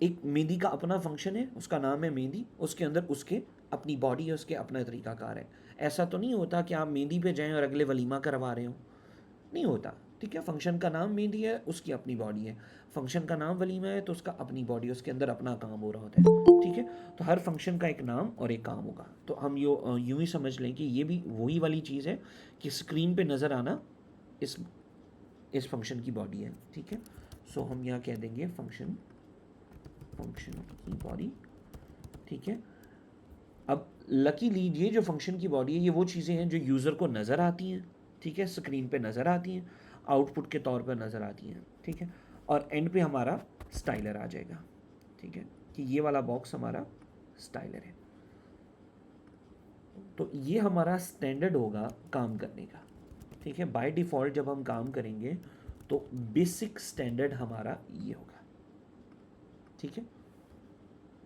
एक मेहंदी का अपना फंक्शन है, उसका नाम है मेहंदी, उसके अंदर उसके अपनी बॉडी है, उसके अपना तरीक़ाकार है। ऐसा तो नहीं होता कि आप मेहंदी पे जाएं और अगले वलीमा करवा रहे हो, नहीं होता, ठीक है। फंक्शन का नाम मेहंदी है, उसकी अपनी बॉडी है। फंक्शन का नाम वलीमा है तो उसका अपनी बॉडी, उसके अंदर अपना काम हो रहा होता है, ठीक है। तो हर फंक्शन का एक नाम और एक काम होगा। तो हम यूँ ही समझ लें कि ये भी वही वाली चीज़ है कि स्क्रीन पे नज़र आना इस फंक्शन की बॉडी है, ठीक है। सो हम यहाँ कह देंगे फंक्शन की बॉडी, ठीक है। अब लकीली ये जो फंक्शन की बॉडी है, ये वो चीज़ें हैं जो यूज़र को नज़र आती हैं, ठीक है, स्क्रीन पे नज़र आती हैं, आउटपुट के तौर पर नज़र आती हैं, ठीक है। और एंड पे हमारा स्टाइलर आ जाएगा, ठीक है, कि ये वाला बॉक्स हमारा स्टाइलर है। तो ये हमारा स्टैंडर्ड होगा काम करने का, ठीक है। बाय डिफ़ॉल्ट जब हम काम करेंगे तो बेसिक स्टैंडर्ड हमारा ये होगा, ठीक है।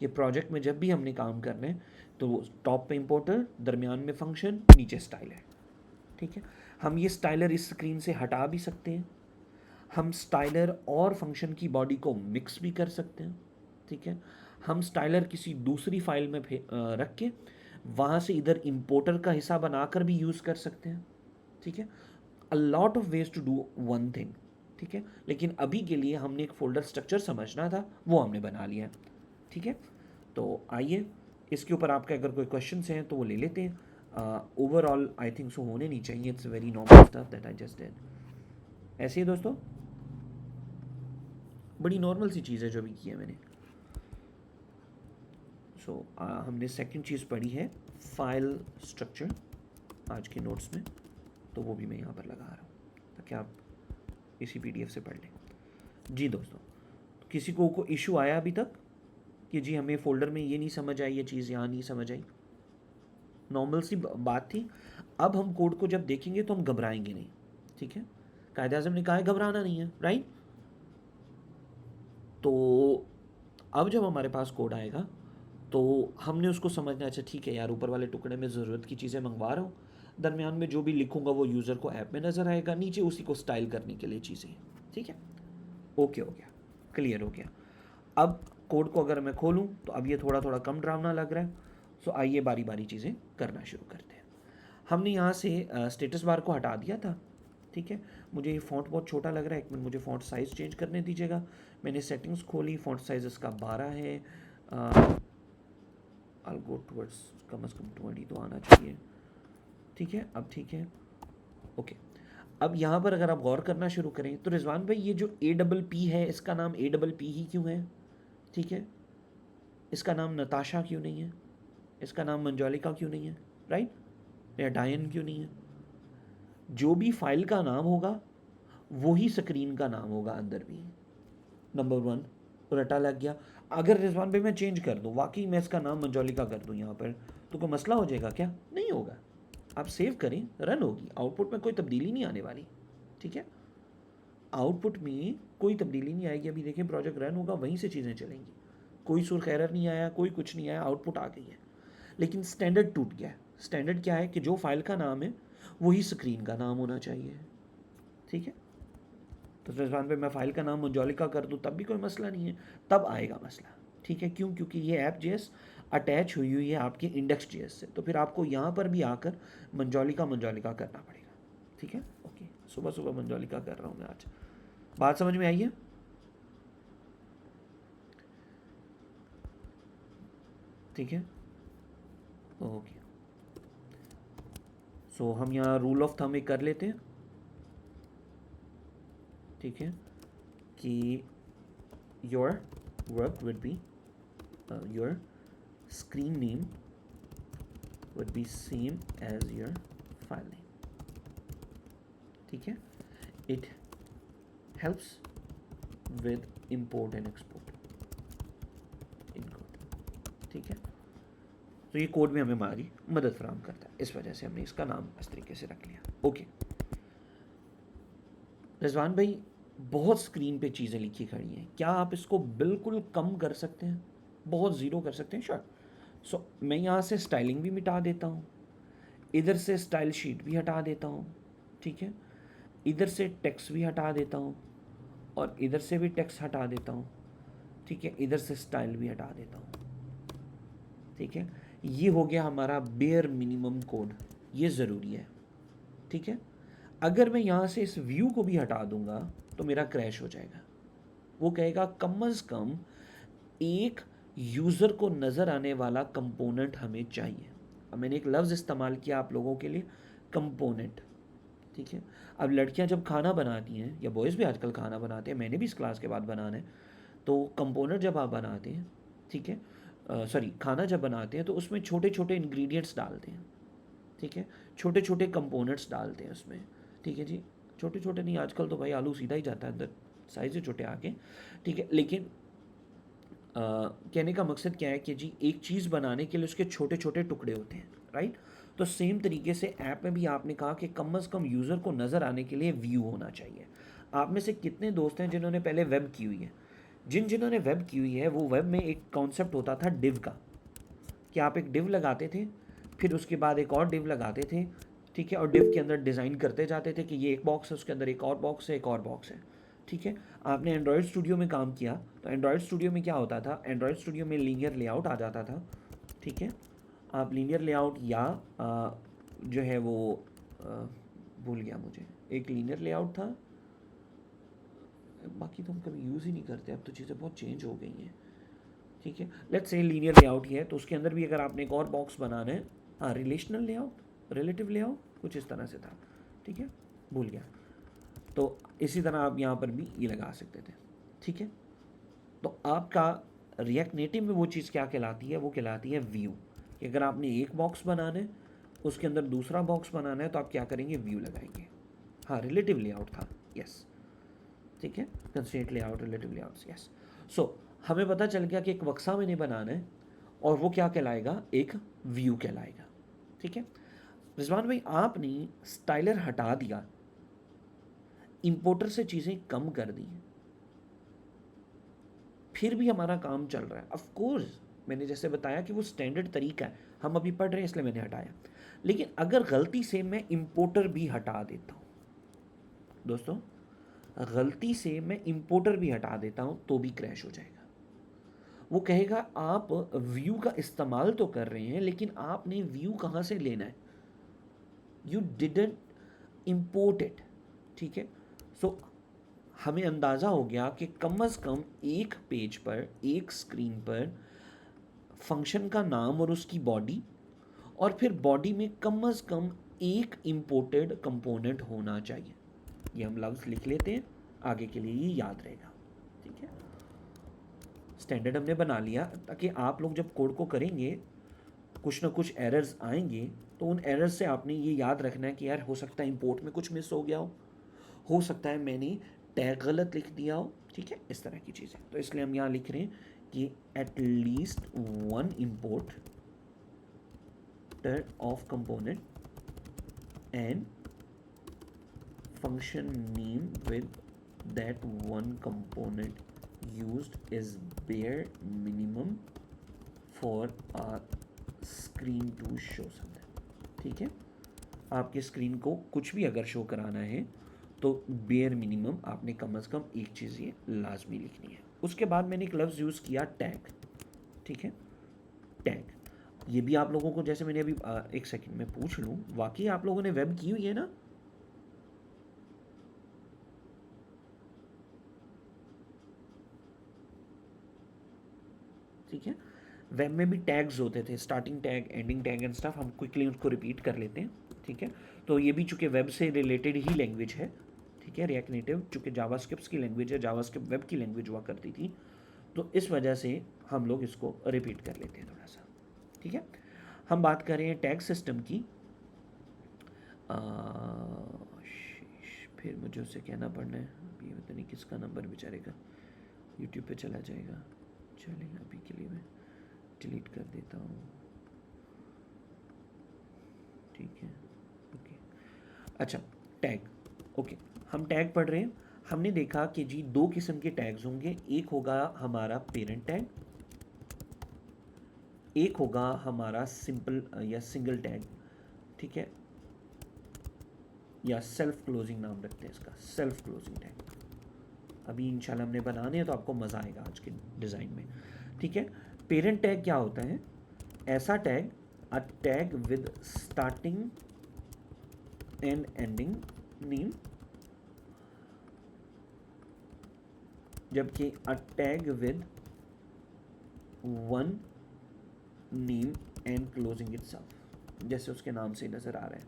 कि प्रोजेक्ट में जब भी हमने काम करना है तो टॉप पे इंपोर्टर, दरमियान में फंक्शन, नीचे स्टाइलर, ठीक है। हम ये स्टाइलर इस स्क्रीन से हटा भी सकते हैं, हम स्टाइलर और फंक्शन की बॉडी को मिक्स भी कर सकते हैं, ठीक है। हम स्टाइलर किसी दूसरी फाइल में रख के वहाँ से इधर इंपोर्टर का हिस्सा बनाकर भी यूज़ कर सकते हैं, ठीक है। A lot of ways to do one thing, ठीक है। लेकिन अभी के लिए हमने एक फोल्डर स्ट्रक्चर समझना था, वो हमने बना लिया है, ठीक है। तो आइए इसके ऊपर आपके अगर कोई क्वेश्चन हैं तो वो ले लेते हैं। ओवरऑल आई थिंक सो होने नहीं चाहिए, it's very normal stuff that I just did. ऐसे ही दोस्तों, बड़ी नॉर्मल सी चीज़ है जो भी की है मैंने। सो हमने सेकंड चीज़ पढ़ी है फाइल स्ट्रक्चर आज के नोट्स में, तो वो भी मैं यहाँ पर लगा रहा हूँ ताकि आप इसी PDF से पढ़ लें। जी दोस्तों, किसी को इशू आया अभी तक कि जी हमें फ़ोल्डर में ये नहीं समझ आई, ये चीज़ यहाँ नहीं समझ आई? नॉर्मल सी बात थी। अब हम कोड को जब देखेंगे तो हम घबराएंगे नहीं, ठीक है। कायदे आज़म ने कहा है घबराना नहीं है, राइट। तो अब जब हमारे पास कोड आएगा तो हमने उसको समझना, अच्छा ठीक है यार, ऊपर वाले टुकड़े में ज़रूरत की चीज़ें मंगवा रहा हूँ, दरमियान में जो भी लिखूंगा वो यूज़र को ऐप में नज़र आएगा, नीचे उसी को स्टाइल करने के लिए चीज़ें, ठीक है। ओके हो गया, क्लियर हो गया। अब कोड को अगर मैं खोलूँ तो अब ये थोड़ा थोड़ा कम डरावना लग रहा है। सो आइए बारी बारी चीज़ें करना शुरू करते हैं। हमने यहाँ से स्टेटस बार को हटा दिया था, ठीक है। मुझे ये फ़ॉन्ट बहुत छोटा लग रहा है, एक मिनट मुझे फ़ॉन्ट साइज़ चेंज करने दीजिएगा। मैंने सेटिंग्स खोली, फ़ॉन्ट साइज़ इसका 12 है। I'll go towards कम से कम 20 तो आना चाहिए, ठीक है। अब ठीक है, ओके। अब यहाँ पर अगर आप गौर करना शुरू करें तो रिजवान भाई ये जो APP है इसका नाम APP ही क्यों है, ठीक है। इसका नाम नताशा क्यों नहीं है, इसका नाम मंजोलिका क्यों नहीं है, राइट, या डायन क्यों नहीं है? जो भी फाइल का नाम होगा वही स्क्रीन का नाम होगा अंदर भी। नंबर 1 रटा लग गया। अगर रिजवान भाई मैं चेंज कर दूं, वाकई मैं इसका नाम मंजोलिका कर दूं यहाँ पर, तो कोई मसला हो जाएगा क्या? नहीं होगा। आप सेव करें, रन होगी, आउटपुट में कोई तब्दीली नहीं आने वाली, ठीक है। आउटपुट में कोई तब्दीली नहीं आएगी। अभी देखें प्रोजेक्ट रन होगा, वहीं से चीज़ें चलेंगी, कोई सुर्ख एरर नहीं आया, कोई कुछ नहीं आया, आउटपुट आ गई है। लेकिन स्टैंडर्ड टूट गया है। स्टैंडर्ड क्या है कि जो फाइल का नाम है वही स्क्रीन का नाम होना चाहिए, ठीक है। तो रिजवान पे मैं फ़ाइल का नाम मंजोलिका कर दूँ तब भी कोई मसला नहीं है, तब आएगा मसला, ठीक है। क्यों? क्योंकि ये ऐप JS अटैच हुई हुई है आपके इंडेक्स JS से, तो फिर आपको यहाँ पर भी आकर मंजोलिका मंजोलिका करना पड़ेगा, ठीक है। ओके, सुबह सुबह मंजोलिका कर रहा हूँ मैं आज। बात समझ में आई है? ठीक है, ओके। सो हम यहाँ रूल ऑफ थंब एक कर लेते हैं, ठीक है, कि your work would be your screen name would be same as your file name, ठीक है। it helps with import and export in code, ठीक है। तो ये कोड में हमें हमारी मदद फराहम करता है, इस वजह से हमने इसका नाम इस तरीके से रख लिया। ओके रिजवान भाई, बहुत स्क्रीन पे चीज़ें लिखी खड़ी हैं, क्या आप इसको बिल्कुल कम कर सकते हैं, बहुत ज़ीरो कर सकते हैं? श्योर। सो मैं यहाँ से स्टाइलिंग भी मिटा देता हूँ, इधर से स्टाइल शीट भी हटा देता हूँ, ठीक है। इधर से टेक्स्ट भी हटा देता हूँ और इधर से भी टेक्स्ट हटा देता हूँ, ठीक है। इधर से स्टाइल भी हटा देता हूँ, ठीक है। ये हो गया हमारा बेयर मिनिमम कोड, ये ज़रूरी है, ठीक है। अगर मैं यहाँ से इस व्यू को भी हटा दूंगा तो मेरा क्रैश हो जाएगा। वो कहेगा कम से कम एक यूज़र को नज़र आने वाला कंपोनेंट हमें चाहिए। अब मैंने एक लफ्ज़ इस्तेमाल किया आप लोगों के लिए, कंपोनेंट, ठीक है। अब लड़कियां जब खाना बनाती हैं या बॉयज़ भी आजकल खाना बनाते हैं, मैंने भी इस क्लास के बाद बनाना है, तो कंपोनेंट जब आप बनाते हैं, ठीक है, सॉरी खाना जब बनाते हैं तो उसमें छोटे छोटे इंग्रेडिएंट्स डालते हैं, ठीक है। छोटे छोटे कंपोनेंट्स डालते हैं उसमें, ठीक है जी। छोटे छोटे नहीं, आजकल तो भाई आलू सीधा ही जाता है अंदर, साइज़ से छोटे आके, ठीक है। लेकिन कहने का मकसद क्या है कि जी एक चीज़ बनाने के लिए उसके छोटे छोटे टुकड़े होते हैं, राइट। तो सेम तरीके से ऐप में भी आपने कहा कि कम से कम यूज़र को नज़र आने के लिए व्यू होना चाहिए। आप में से कितने दोस्त हैं जिन्होंने पहले वेब की हुई है? जिन्होंने वेब की हुई है, वो वेब में एक कॉन्सेप्ट होता था डिव का, कि आप एक डिव लगाते थे, फिर उसके बाद एक और डिव लगाते थे, ठीक है, और डिव के अंदर डिज़ाइन करते जाते थे कि ये एक बॉक्स है, उसके अंदर एक और बॉक्स है, एक और बॉक्स है, ठीक है। आपने एंड्रॉयड स्टूडियो में काम किया तो एंड्रॉयड स्टूडियो में क्या होता था, एंड्रॉयड स्टूडियो में लीनियर लेआउट आ जाता था, ठीक है। आप लीनियर लेआउट या जो है वो भूल गया मुझे, एक लीनियर लेआउट था, बाकी तो हम कभी यूज़ ही नहीं करते, अब तो चीज़ें बहुत चेंज हो गई हैं, ठीक है। लेट्स से लीनियर लेआउट ही है, तो उसके अंदर भी अगर आपने एक और बॉक्स बनाना है, हाँ रिलेशनल लेआउट, रिलेटिव लेआउट कुछ इस तरह से था, ठीक है, भूल गया। तो इसी तरह आप यहाँ पर भी ये लगा सकते थे, ठीक है। तो आपका रिएक्ट नेटिव में वो चीज़ क्या कहलाती है, वो कहलाती है व्यू। कि अगर आपने एक बॉक्स बनाना है, उसके अंदर दूसरा बॉक्स बनाना है, तो आप क्या करेंगे, व्यू लगाएंगे। हाँ रिलेटिव लेआउट था, यस, ठीक है, constraint layout, relative layouts, yes. So हमें पता चल गया कि एक बक्सा मैंने बनाना है और वो क्या कहलाएगा, एक व्यू कहलाएगा, ठीक है। रिजवान भाई आपने स्टाइलर हटा दिया, इंपोर्टर से चीज़ें कम कर दी, फिर भी हमारा काम चल रहा है। ऑफ कोर्स मैंने जैसे बताया कि वो स्टैंडर्ड तरीका है, हम अभी पढ़ रहे हैं इसलिए मैंने हटाया। लेकिन अगर गलती से मैं इंपोर्टर भी हटा देता हूँ दोस्तों, गलती से मैं इंपोर्टर भी हटा देता हूँ तो भी क्रैश हो जाएगा। वो कहेगा आप व्यू का इस्तेमाल तो कर रहे हैं लेकिन आपने व्यू कहाँ से लेना है, यू डिडंट इम्पोर्ट इट, ठीक है। सो हमें अंदाज़ा हो गया कि कम अज़ कम एक पेज पर, एक स्क्रीन पर फंक्शन का नाम और उसकी बॉडी, और फिर बॉडी में कम अज़ कम एक इम्पोर्टेड कंपोनेंट होना चाहिए। ये हम लफ्ज़ लिख लेते हैं, आगे के लिए ये याद रहेगा, ठीक है। स्टैंडर्ड हमने बना लिया ताकि आप लोग जब कोड को करेंगे कुछ ना कुछ एरर्स आएंगे, तो उन एरर्स से आपने ये याद रखना है कि यार हो सकता है इंपोर्ट में कुछ मिस हो गया हो सकता है मैंने टैग गलत लिख दिया हो, ठीक है, इस तरह की चीज़ें। तो इसलिए हम यहाँ लिख रहे हैं कि at least one importer of component and function name with that one component used is bare minimum for a screen to show something, ठीक है। आपके स्क्रीन को कुछ भी अगर शो कराना है तो बेयर मिनिमम आपने कम से कम एक चीज़ ये लाजमी लिखनी है। उसके बाद मैंने एक लफ्ज़ यूज़ किया टैग, ठीक है, टैग। ये भी आप लोगों को, जैसे मैंने अभी एक सेकंड में पूछ लूँ, वाकई आप लोगों ने वेब की हुई है ना? ठीक है, वेब में भी टैग्स होते थे, starting tag, ending tag and stuff, हम क्विकली उसको रिपीट कर लेते हैं, ठीक है। तो ये भी चूँकि वेब से रिलेटेड ही लैंग्वेज है, ठीक है, रिएक्ट नेटिव चूँकि जावास्क्रिप्ट की लैंग्वेज है, जावास्क्रिप्ट वेब की लैंग्वेज हुआ करती थी, तो इस वजह से हम लोग इसको रिपीट कर लेते हैं थोड़ा सा, ठीक है। हम बात कर रहे हैं टैग सिस्टम की। फिर मुझे उससे कहना पड़ना है, अभी पता नहीं किसका नंबर बेचारे का यूट्यूब पे चला जाएगा, चलिए अभी के लिए मैं डिलीट कर देता हूँ, ठीक है, ओके। अच्छा टैग, ओके, हम टैग पढ़ रहे हैं। हमने देखा कि जी दो किस्म के टैग्स होंगे, एक होगा हमारा पेरेंट टैग, एक होगा हमारा सिंपल या सिंगल टैग, ठीक है, या सेल्फ क्लोजिंग नाम रखते हैं इसका, सेल्फ क्लोजिंग टैग। अभी इंशाल्लाह हमने बनाने हैं तो आपको मज़ा आएगा आज के डिज़ाइन में, ठीक है। पेरेंट टैग क्या होता है, ऐसा tag, a tag with starting and ending name, जबकि a tag with one name and closing itself, जैसे उसके नाम से नज़र आ रहा है,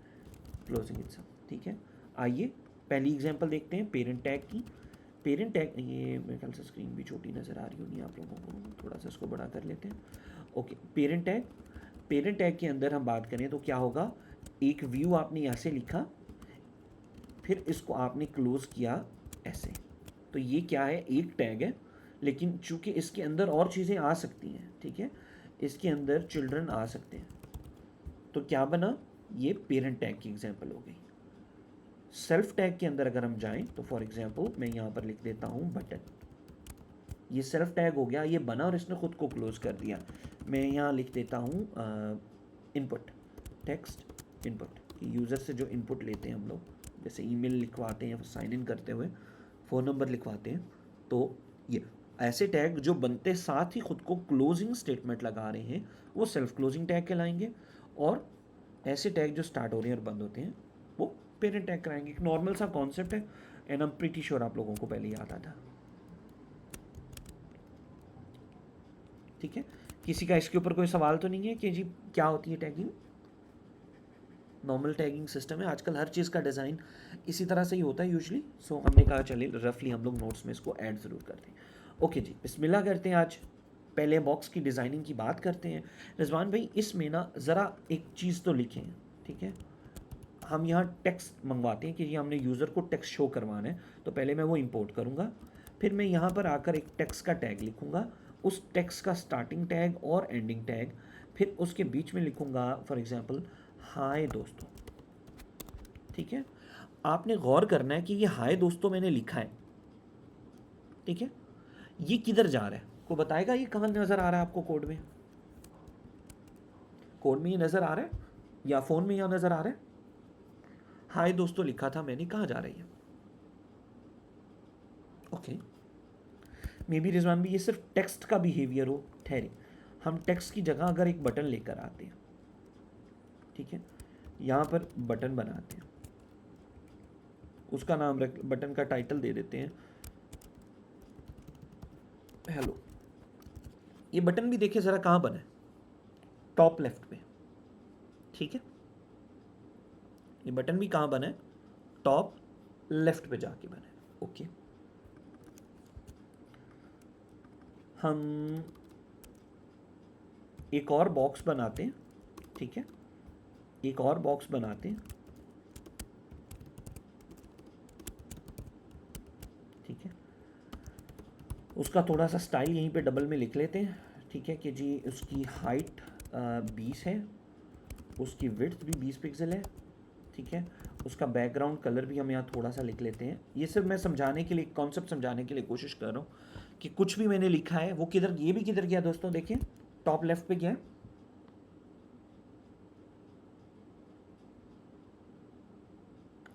क्लोजिंग इटसेल्फ, ठीक है। आइए पहली एग्जांपल देखते हैं पेरेंट टैग की। पेरेंट टैग, ये मेरे ख्याल से स्क्रीन भी छोटी नज़र आ रही होगी आप लोगों को, थोड़ा सा इसको बड़ा कर लेते हैं, okay. Parent tag, parent tag के अंदर हम बात करें तो क्या होगा, एक व्यू आपने यहाँ से लिखा, फिर इसको आपने क्लोज किया ऐसे, तो ये क्या है, एक टैग है, लेकिन चूंकि इसके अंदर और चीज़ें आ सकती हैं, ठीक है, इसके अंदर चिल्ड्रन आ सकते हैं, तो क्या बना, ये पेरेंट टैग की एग्जांपल हो गई। सेल्फ टैग के अंदर अगर हम जाएं तो फॉर एग्जांपल मैं यहाँ पर लिख देता हूँ बटन, ये सेल्फ टैग हो गया, ये बना और इसने खुद को क्लोज कर दिया। मैं यहाँ लिख देता हूँ इनपुट, टेक्स्ट इनपुट, यूज़र से जो इनपुट लेते हैं हम लोग, जैसे ईमेल लिखवाते हैं साइन इन करते हुए, फ़ोन नंबर लिखवाते हैं, तो ये ऐसे टैग जो बनते साथ ही खुद को क्लोजिंग स्टेटमेंट लगा रहे हैं वो सेल्फ क्लोजिंग टैग कहलाएंगे, और ऐसे टैग जो स्टार्ट हो रहे हैं और बंद होते हैं वो पेरेंट टैग कराएंगे। एक नॉर्मल सा कॉन्सेप्ट है, and I am pretty sure आप लोगों को पहले ही आता था। ठीक है, किसी का इसके ऊपर कोई सवाल तो नहीं है कि जी क्या होती है टैगिंग? नॉर्मल टैगिंग सिस्टम है, आजकल हर चीज़ का डिज़ाइन इसी तरह से ही होता है यूजुअली। सो हमने कहा चलिए रफली हम लोग नोट्स में इसको ऐड ज़रूर करते हैं। ओके जी, बिस्मिल्लाह करते हैं। आज पहले बॉक्स की डिज़ाइनिंग की बात करते हैं। रिजवान भाई इसमें ना ज़रा एक चीज़ तो लिखें, ठीक है? हम यहाँ टेक्स्ट मंगवाते हैं कि ये हमने यूज़र को टेक्स्ट शो करवाना है, तो पहले मैं वो इंपोर्ट करूँगा, फिर मैं यहाँ पर आकर एक टेक्स्ट का टैग लिखूँगा, उस टेक्स्ट का स्टार्टिंग टैग और एंडिंग टैग, फिर उसके बीच में लिखूँगा फॉर एग्जांपल हाय दोस्तों। ठीक है, आपने गौर करना है कि ये हाय दोस्तों मैंने लिखा है, ठीक है, ये किधर जा रहा है? को बताएगा ये कहाँ नज़र आ रहा है आपको? कोड में, कोड में ये नज़र आ रहा है या फ़ोन में यहाँ नज़र आ रहा है? हाय दोस्तों लिखा था मैंने, कहाँ जा रही है? ओके, मे बी रिजवान भी ये सिर्फ टेक्स्ट का बिहेवियर हो, ठहरे, हम टेक्स्ट की जगह अगर एक बटन लेकर आते हैं, ठीक है, यहाँ पर बटन बनाते हैं, उसका नाम रख, बटन का टाइटल दे देते हैं हेलो। ये बटन भी देखिए ज़रा कहाँ बना है? टॉप लेफ्ट पे, ठीक है, ये बटन भी कहाँ बना है? टॉप लेफ्ट पे जाके बना है। ओके, हम एक और बॉक्स बनाते हैं, ठीक है, एक और बॉक्स बनाते हैं, ठीक है, उसका थोड़ा सा स्टाइल यहीं पे डबल में लिख लेते हैं, ठीक है, कि जी उसकी हाइट 20 है, उसकी विड्थ भी 20 पिक्सल है, ठीक है, उसका बैकग्राउंड कलर भी हम यहाँ थोड़ा सा लिख लेते हैं। ये सिर्फ मैं समझाने के लिए, कॉन्सेप्ट समझाने के लिए कोशिश कर रहा हूँ कि कुछ भी मैंने लिखा है वो किधर, ये भी किधर गया दोस्तों, देखिए टॉप लेफ्ट पे गया है,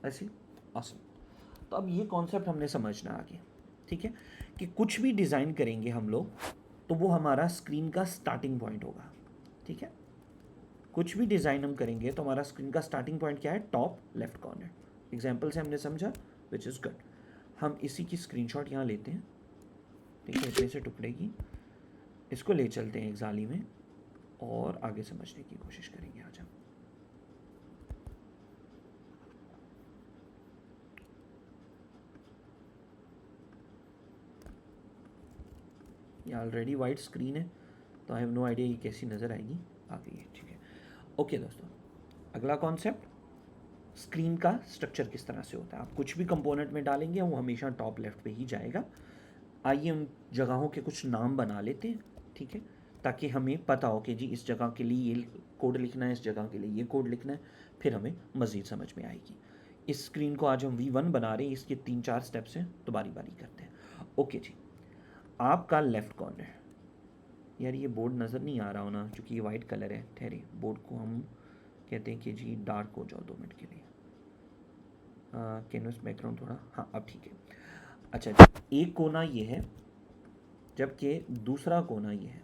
ऐसी awesome। तो अब ये कॉन्सेप्ट हमने समझना आगे, ठीक है, कि कुछ भी डिज़ाइन करेंगे हम लोग तो वो हमारा स्क्रीन का स्टार्टिंग पॉइंट होगा, ठीक है, कुछ भी डिज़ाइन हम करेंगे तो हमारा स्क्रीन का स्टार्टिंग पॉइंट क्या है? Top left corner. एग्जाम्पल से हमने समझा, विच इज़ गुड। हम इसी की स्क्रीनशॉट यहाँ लेते हैं, ठीक है, इतने से टुकड़े की, इसको ले चलते हैं एक जाली में और आगे समझने की कोशिश करेंगे आज हम। ये ऑलरेडी वाइट स्क्रीन है तो आई हैव नो आइडिया ये कैसी नज़र आएगी, आ गई है, ठीक है। ओके दोस्तों, अगला कॉन्सेप्ट, स्क्रीन का स्ट्रक्चर किस तरह से होता है। आप कुछ भी कंपोनेंट में डालेंगे वो हमेशा टॉप लेफ्ट पे ही जाएगा। आइए हम जगहों के कुछ नाम बना लेते हैं, ठीक है, ताकि हमें पता हो कि जी इस जगह के लिए ये कोड लिखना है, इस जगह के लिए ये कोड लिखना है, फिर हमें मज़ीद समझ में आएगी। इस स्क्रीन को आज हम V1 बना रहे हैं, इसके 3-4 स्टेप्स हैं तो बारी बारी करते हैं। ओके जी, आपका लेफ़्ट कॉर्नर, यार ये बोर्ड नज़र नहीं आ रहा हो ना क्योंकि ये वाइट कलर है, ठहरे बोर्ड को हम कहते हैं कि जी डार्क हो जाओ 2 मिनट के लिए, कैनवस बैकग्राउंड थोड़ा, हाँ अब ठीक है। अच्छा, एक कोना ये है जबकि दूसरा कोना ये है,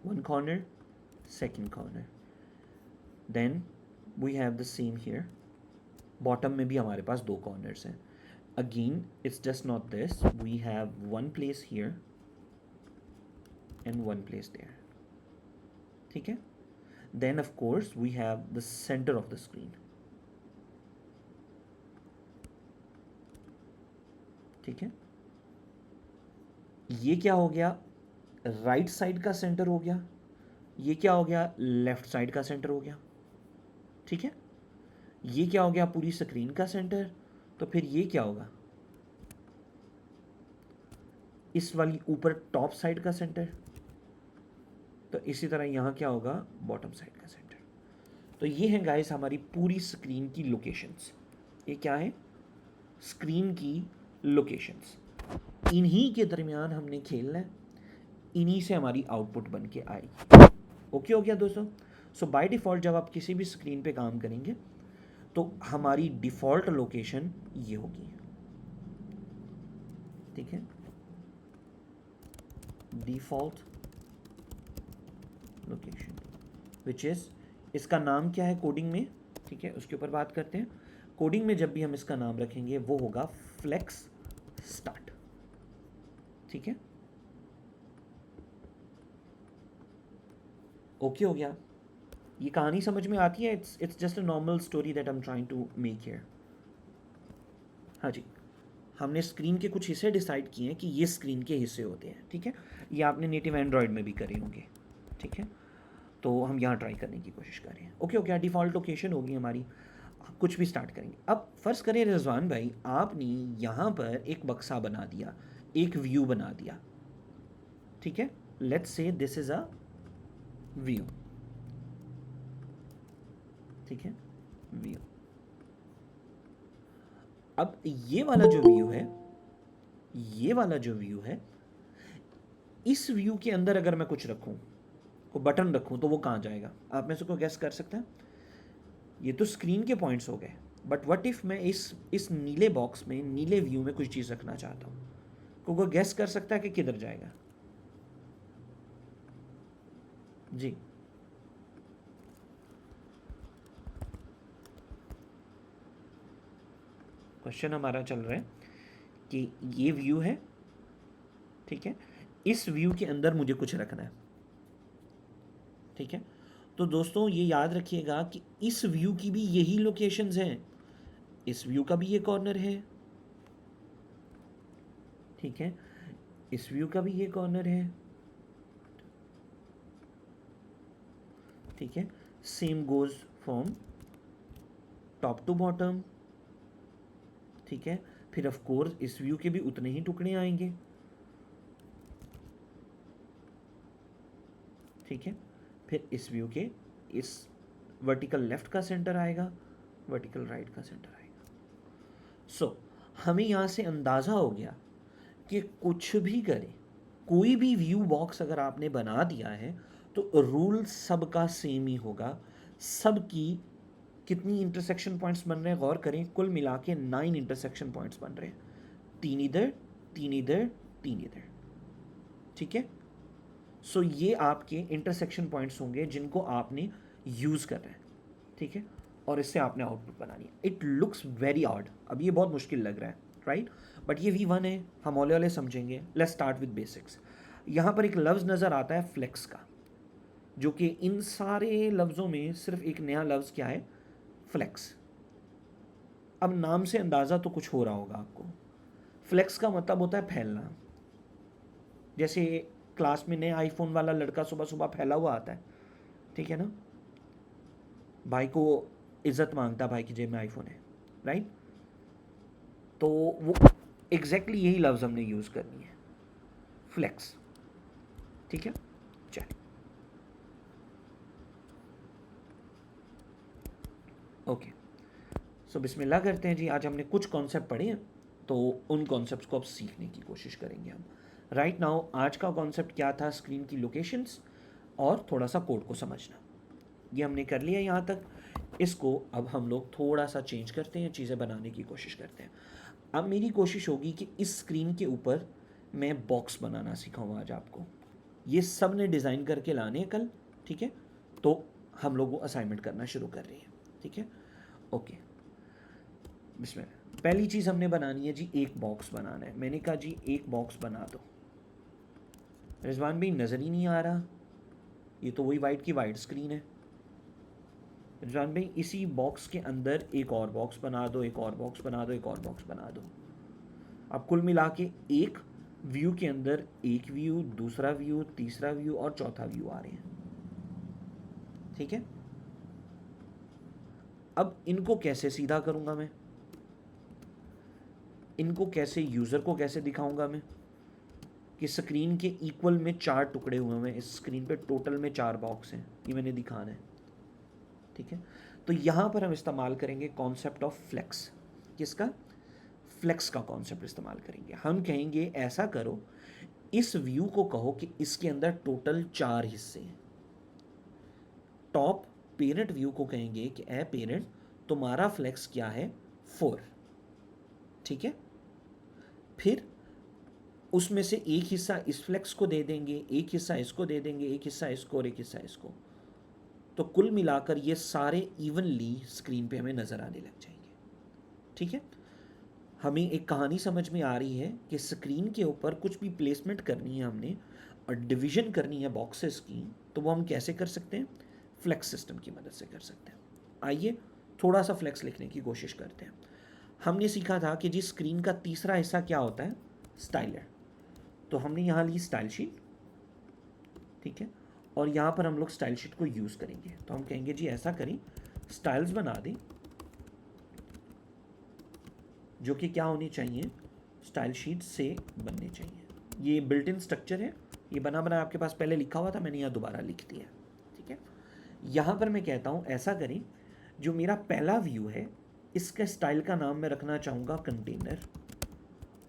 one corner, second corner, then we have the same here, bottom में भी हमारे पास 2 कॉर्नर्स हैं। Again it's just not this, we have one place here and one place there, ठीक है। Then of course we have the center of the screen, ठीक है, ये क्या हो गया? राइट साइड का सेंटर हो गया, ये क्या हो गया? लेफ्ट साइड का सेंटर हो गया, ठीक है, ये क्या हो गया? पूरी स्क्रीन का सेंटर। तो फिर ये क्या होगा? इस वाली ऊपर टॉप साइड का सेंटर, तो इसी तरह यहाँ क्या होगा? बॉटम साइड का सेंटर। तो ये है गाइस हमारी पूरी स्क्रीन की लोकेशंस। ये क्या है? स्क्रीन की लोकेशंस। इन्हीं के दरमियान हमने खेलना है, इन्हीं से हमारी आउटपुट बन के आएगी। ओके हो गया दोस्तों? सो बाय डिफ़ॉल्ट जब आप किसी भी स्क्रीन पे काम करेंगे तो हमारी डिफ़ॉल्ट लोकेशन ये होगी, ठीक है, डिफ़ॉल्ट लोकेशन विच इज़, इसका नाम क्या है कोडिंग में, ठीक है, उसके ऊपर बात करते हैं। कोडिंग में जब भी हम इसका नाम रखेंगे वो होगा फ्लेक्स स्टार्ट, ठीक है, ओके हो गया। ये कहानी समझ में आती है? It's just a normal story that I am trying to make here. हाँ जी, हमने स्क्रीन के कुछ हिस्से डिसाइड किए हैं कि ये स्क्रीन के हिस्से होते हैं, ठीक है, ये आपने नेटिव एंड्रॉयड में भी करे होंगे, ठीक है, तो हम यहाँ ट्राई करने की कोशिश कर रहे हैं। ओके ओके, डिफ़ॉल्ट लोकेशन होगी हमारी, कुछ भी स्टार्ट करेंगे। अब फ़र्ज़ करें रिजवान भाई, आपने यहाँ पर एक बक्सा बना दिया, एक व्यू बना दिया, ठीक है, let's say this is a view, ठीक है, व्यू। अब ये वाला जो व्यू है, ये वाला जो व्यू है, इस व्यू के अंदर अगर मैं कुछ रखूं, को बटन रखूं, तो वो कहाँ जाएगा? आप में से कोई गैस कर सकता है? ये तो स्क्रीन के पॉइंट्स हो गए, बट व्हाट इफ मैं इस नीले बॉक्स में, नीले व्यू में कुछ चीज़ रखना चाहता हूँ, को कोई गैस कर सकता है कि किधर जाएगा? जी, क्वेश्चन हमारा चल रहा है कि ये व्यू है, ठीक है, इस व्यू के अंदर मुझे कुछ रखना है, ठीक है, तो दोस्तों ये याद रखिएगा कि इस व्यू की भी यही लोकेशंस हैं, इस व्यू का भी ये कॉर्नर है, ठीक है, इस व्यू का भी ये कॉर्नर है, ठीक है, same goes from top to bottom, ठीक है, फिर ऑफ कोर्स इस व्यू के भी उतने ही टुकड़े आएंगे, ठीक है, फिर इस व्यू के इस वर्टिकल लेफ्ट का सेंटर आएगा, वर्टिकल राइट का सेंटर आएगा। सो हमें यहाँ से अंदाज़ा हो गया कि कुछ भी करें, कोई भी व्यू बॉक्स अगर आपने बना दिया है तो रूल सबका सेम ही होगा, सबकी कितनी इंटरसेक्शन पॉइंट्स बन रहे हैं गौर करें, कुल मिला के 9 इंटरसेक्शन पॉइंट्स बन रहे हैं, 3 इधर, 3 इधर, 3 इधर, ठीक है। सो ये आपके इंटरसेक्शन पॉइंट्स होंगे जिनको आपने यूज़ करना है, ठीक है, और इससे आपने आउटपुट बनानी है। इट लुक्स वेरी ऑड, अब ये बहुत मुश्किल लग रहा है, राइट, बट ये V1 है, हम हौले हौले समझेंगे। Let's start with basics. यहाँ पर एक लफ्ज़ नज़र आता है फ्लेक्स का, जो कि इन सारे लफ्ज़ों में सिर्फ एक नया लफ्ज़ क्या है, फ्लेक्स। अब नाम से अंदाज़ा तो कुछ हो रहा होगा आपको, फ्लेक्स का मतलब होता है फैलना। जैसे क्लास में नया आईफोन वाला लड़का सुबह सुबह फैला हुआ आता है, ठीक है ना, भाई को इज्जत मांगता, भाई की जेब में आईफोन है, राइट, तो वो एग्जैक्टली यही लफ्ज़ हमने यूज़ करनी है, फ्लेक्स, ठीक है। चलिए ओके, सो बिस्मिल्लाह करते हैं जी। आज हमने कुछ कॉन्सेप्ट पढ़े हैं, तो उन कॉन्सेप्ट्स को अब सीखने की कोशिश करेंगे हम। राइट नाउ आज का कॉन्सेप्ट क्या था, स्क्रीन की लोकेशंस और थोड़ा सा कोड को समझना, ये हमने कर लिया यहाँ तक। इसको अब हम लोग थोड़ा सा चेंज करते हैं, चीज़ें बनाने की कोशिश करते हैं। अब मेरी कोशिश होगी कि इस स्क्रीन के ऊपर मैं बॉक्स बनाना सिखाऊँ आज आपको, ये सब ने डिज़ाइन करके लाने हैं कल, ठीक है, तो हम लोग वो असाइनमेंट करना शुरू कर रहे हैं, ठीक है, ओके। बिस्मिल्लाह, पहली चीज़ हमने बनानी है जी, एक बॉक्स बनाना है। मैंने कहा जी एक बॉक्स बना दो, रिजवान भाई नज़र ही नहीं आ रहा, ये तो वही वाइट की वाइट स्क्रीन है। रिजवान भाई इसी बॉक्स के अंदर एक और बॉक्स बना दो, एक और बॉक्स बना दो, एक और बॉक्स बना दो। अब कुल मिला के एक व्यू के अंदर एक व्यू, दूसरा व्यू, तीसरा व्यू और चौथा व्यू आ रहे हैं, ठीक है। अब इनको कैसे सीधा करूंगा मैं, इनको कैसे यूज़र को कैसे दिखाऊंगा मैं कि स्क्रीन के इक्वल में 4 टुकड़े हुए हैं, इस स्क्रीन पे टोटल में 4 बॉक्स हैं, ये मैंने दिखाना है, ठीक है। तो यहाँ पर हम इस्तेमाल करेंगे कॉन्सेप्ट ऑफ फ्लेक्स। किसका? फ्लेक्स का कॉन्सेप्ट इस्तेमाल करेंगे। हम कहेंगे ऐसा करो, इस व्यू को कहो कि इसके अंदर टोटल 4 हिस्से हैं। टॉप पेरेंट व्यू को कहेंगे कि ए पेरेंट तुम्हारा फ्लेक्स क्या है 4, ठीक है। फिर उसमें से एक हिस्सा इस फ्लेक्स को दे देंगे, एक हिस्सा इसको दे देंगे, एक हिस्सा इसको और एक हिस्सा इसको, तो कुल मिलाकर ये सारे इवनली स्क्रीन पे हमें नज़र आने लग जाएंगे, ठीक है। हमें एक कहानी समझ में आ रही है कि स्क्रीन के ऊपर कुछ भी प्लेसमेंट करनी है हमने और डिवीजन करनी है बॉक्सेस की, तो वो हम कैसे कर सकते हैं, फ्लेक्स सिस्टम की मदद से कर सकते हैं। आइए थोड़ा सा फ्लेक्स लिखने की कोशिश करते हैं। हमने सीखा था कि जी स्क्रीन का तीसरा हिस्सा क्या होता है, स्टाइलर। तो हमने यहाँ ली स्टाइल शीट, ठीक है, और यहाँ पर हम लोग स्टाइल शीट को यूज़ करेंगे। तो हम कहेंगे जी ऐसा करें, स्टाइल्स बना दें जो कि क्या होनी चाहिए, स्टाइल शीट से बनने चाहिए। ये बिल्ट इन स्ट्रक्चर है, ये बना बना आपके पास पहले लिखा हुआ था, मैंने यहाँ दोबारा लिख दिया, ठीक है। यहाँ पर मैं कहता हूँ ऐसा करें, जो मेरा पहला व्यू है इसके स्टाइल का नाम मैं रखना चाहूँगा कंटेनर,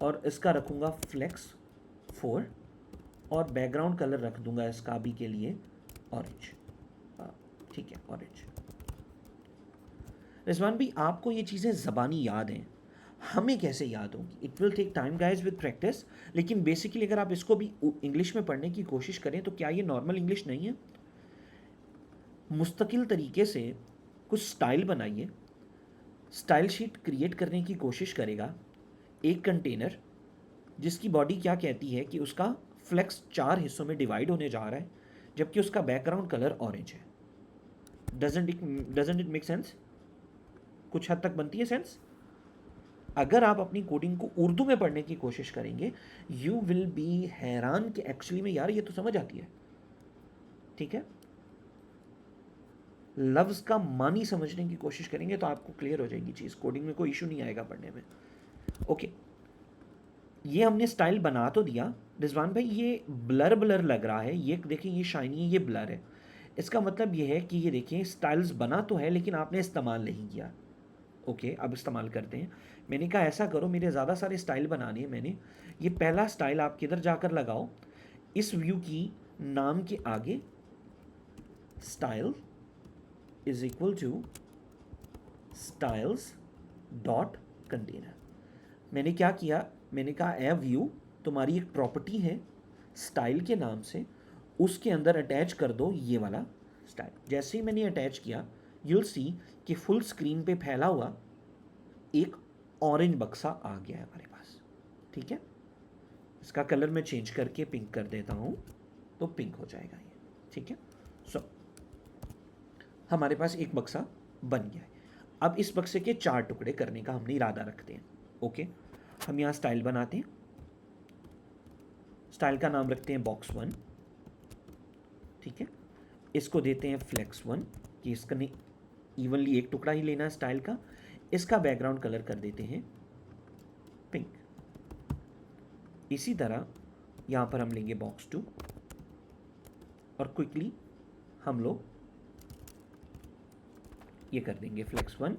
और इसका रखूँगा फ्लेक्स 4, और बैकग्राउंड कलर रख दूंगा इसका अभी के लिए ऑरेंज, ठीक है, ऑरेंज। रिजवान भाई आपको ये चीज़ें ज़बानी याद हैं, हमें कैसे याद होंगी, it will take time guys with practice. लेकिन बेसिकली अगर आप इसको भी इंग्लिश में पढ़ने की कोशिश करें तो क्या ये नॉर्मल इंग्लिश नहीं है। मुस्तकिल तरीके से कुछ स्टाइल बनाइए, स्टाइल शीट क्रिएट करने की कोशिश करेगा एक कंटेनर जिसकी बॉडी क्या कहती है कि उसका फ्लेक्स 4 हिस्सों में डिवाइड होने जा रहा है, जबकि उसका बैकग्राउंड कलर ऑरेंज है। डजंट इट मेक सेंस, कुछ हद तक बनती है सेंस। अगर आप अपनी कोडिंग को उर्दू में पढ़ने की कोशिश करेंगे यू विल बी हैरान कि एक्चुअली में यार ये तो समझ आती है, ठीक है। लफ्ज़ का मानी समझने की कोशिश करेंगे तो आपको क्लियर हो जाएगी चीज़, कोडिंग में कोई इशू नहीं आएगा पढ़ने में। ओके, ये हमने स्टाइल बना तो दिया। रिजवान भाई ये ब्लर ब्लर लग रहा है, ये देखिए ये शाइनी है, ये ब्लर है। इसका मतलब ये है कि ये देखिए स्टाइल्स बना तो है लेकिन आपने इस्तेमाल नहीं किया। ओके, अब इस्तेमाल करते हैं। मैंने कहा ऐसा करो, मेरे ज़्यादा सारे स्टाइल बनाने हैं मैंने, ये पहला स्टाइल आप किधर जाकर लगाओ, इस व्यू की नाम के आगे style is equal to styles dot container. मैंने क्या किया, मैंने कहा ए व्यू तुम्हारी एक प्रॉपर्टी है स्टाइल के नाम से, उसके अंदर अटैच कर दो ये वाला स्टाइल। जैसे ही मैंने अटैच किया यूल सी कि फुल स्क्रीन पे फैला हुआ एक ऑरेंज बक्सा आ गया है हमारे पास, ठीक है। इसका कलर मैं चेंज करके पिंक कर देता हूँ तो पिंक हो जाएगा ये, ठीक है। सो हमारे पास एक बक्सा बन गया है। अब इस बक्से के 4 टुकड़े करने का हमने इरादा रखते हैं। ओके, हम यहाँ स्टाइल बनाते हैं, स्टाइल का नाम रखते हैं बॉक्स 1, ठीक है। इसको देते हैं फ्लेक्स 1 कि इसका नहीं इवनली एक टुकड़ा ही लेना है स्टाइल का। इसका बैकग्राउंड कलर कर देते हैं पिंक। इसी तरह यहाँ पर हम लेंगे बॉक्स 2 और क्विकली हम लोग ये कर देंगे फ्लेक्स 1,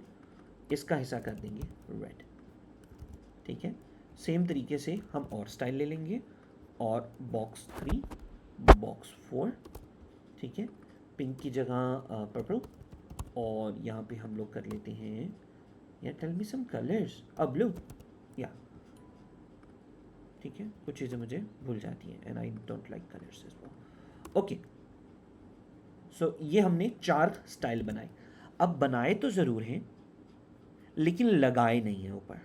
इसका हिस्सा कर देंगे रेड, ठीक है। सेम तरीके से हम और स्टाइल ले लेंगे और बॉक्स 3, बॉक्स 4, ठीक है, पिंक की जगह पर्पल, और यहाँ पे हम लोग कर लेते हैं या tell me some colours, blue, या ठीक है, कुछ चीज़ें मुझे भूल जाती हैं and I don't like colours as well. Okay, so ये हमने 4 स्टाइल बनाए। अब बनाए तो ज़रूर हैं लेकिन लगाए नहीं हैं ऊपर,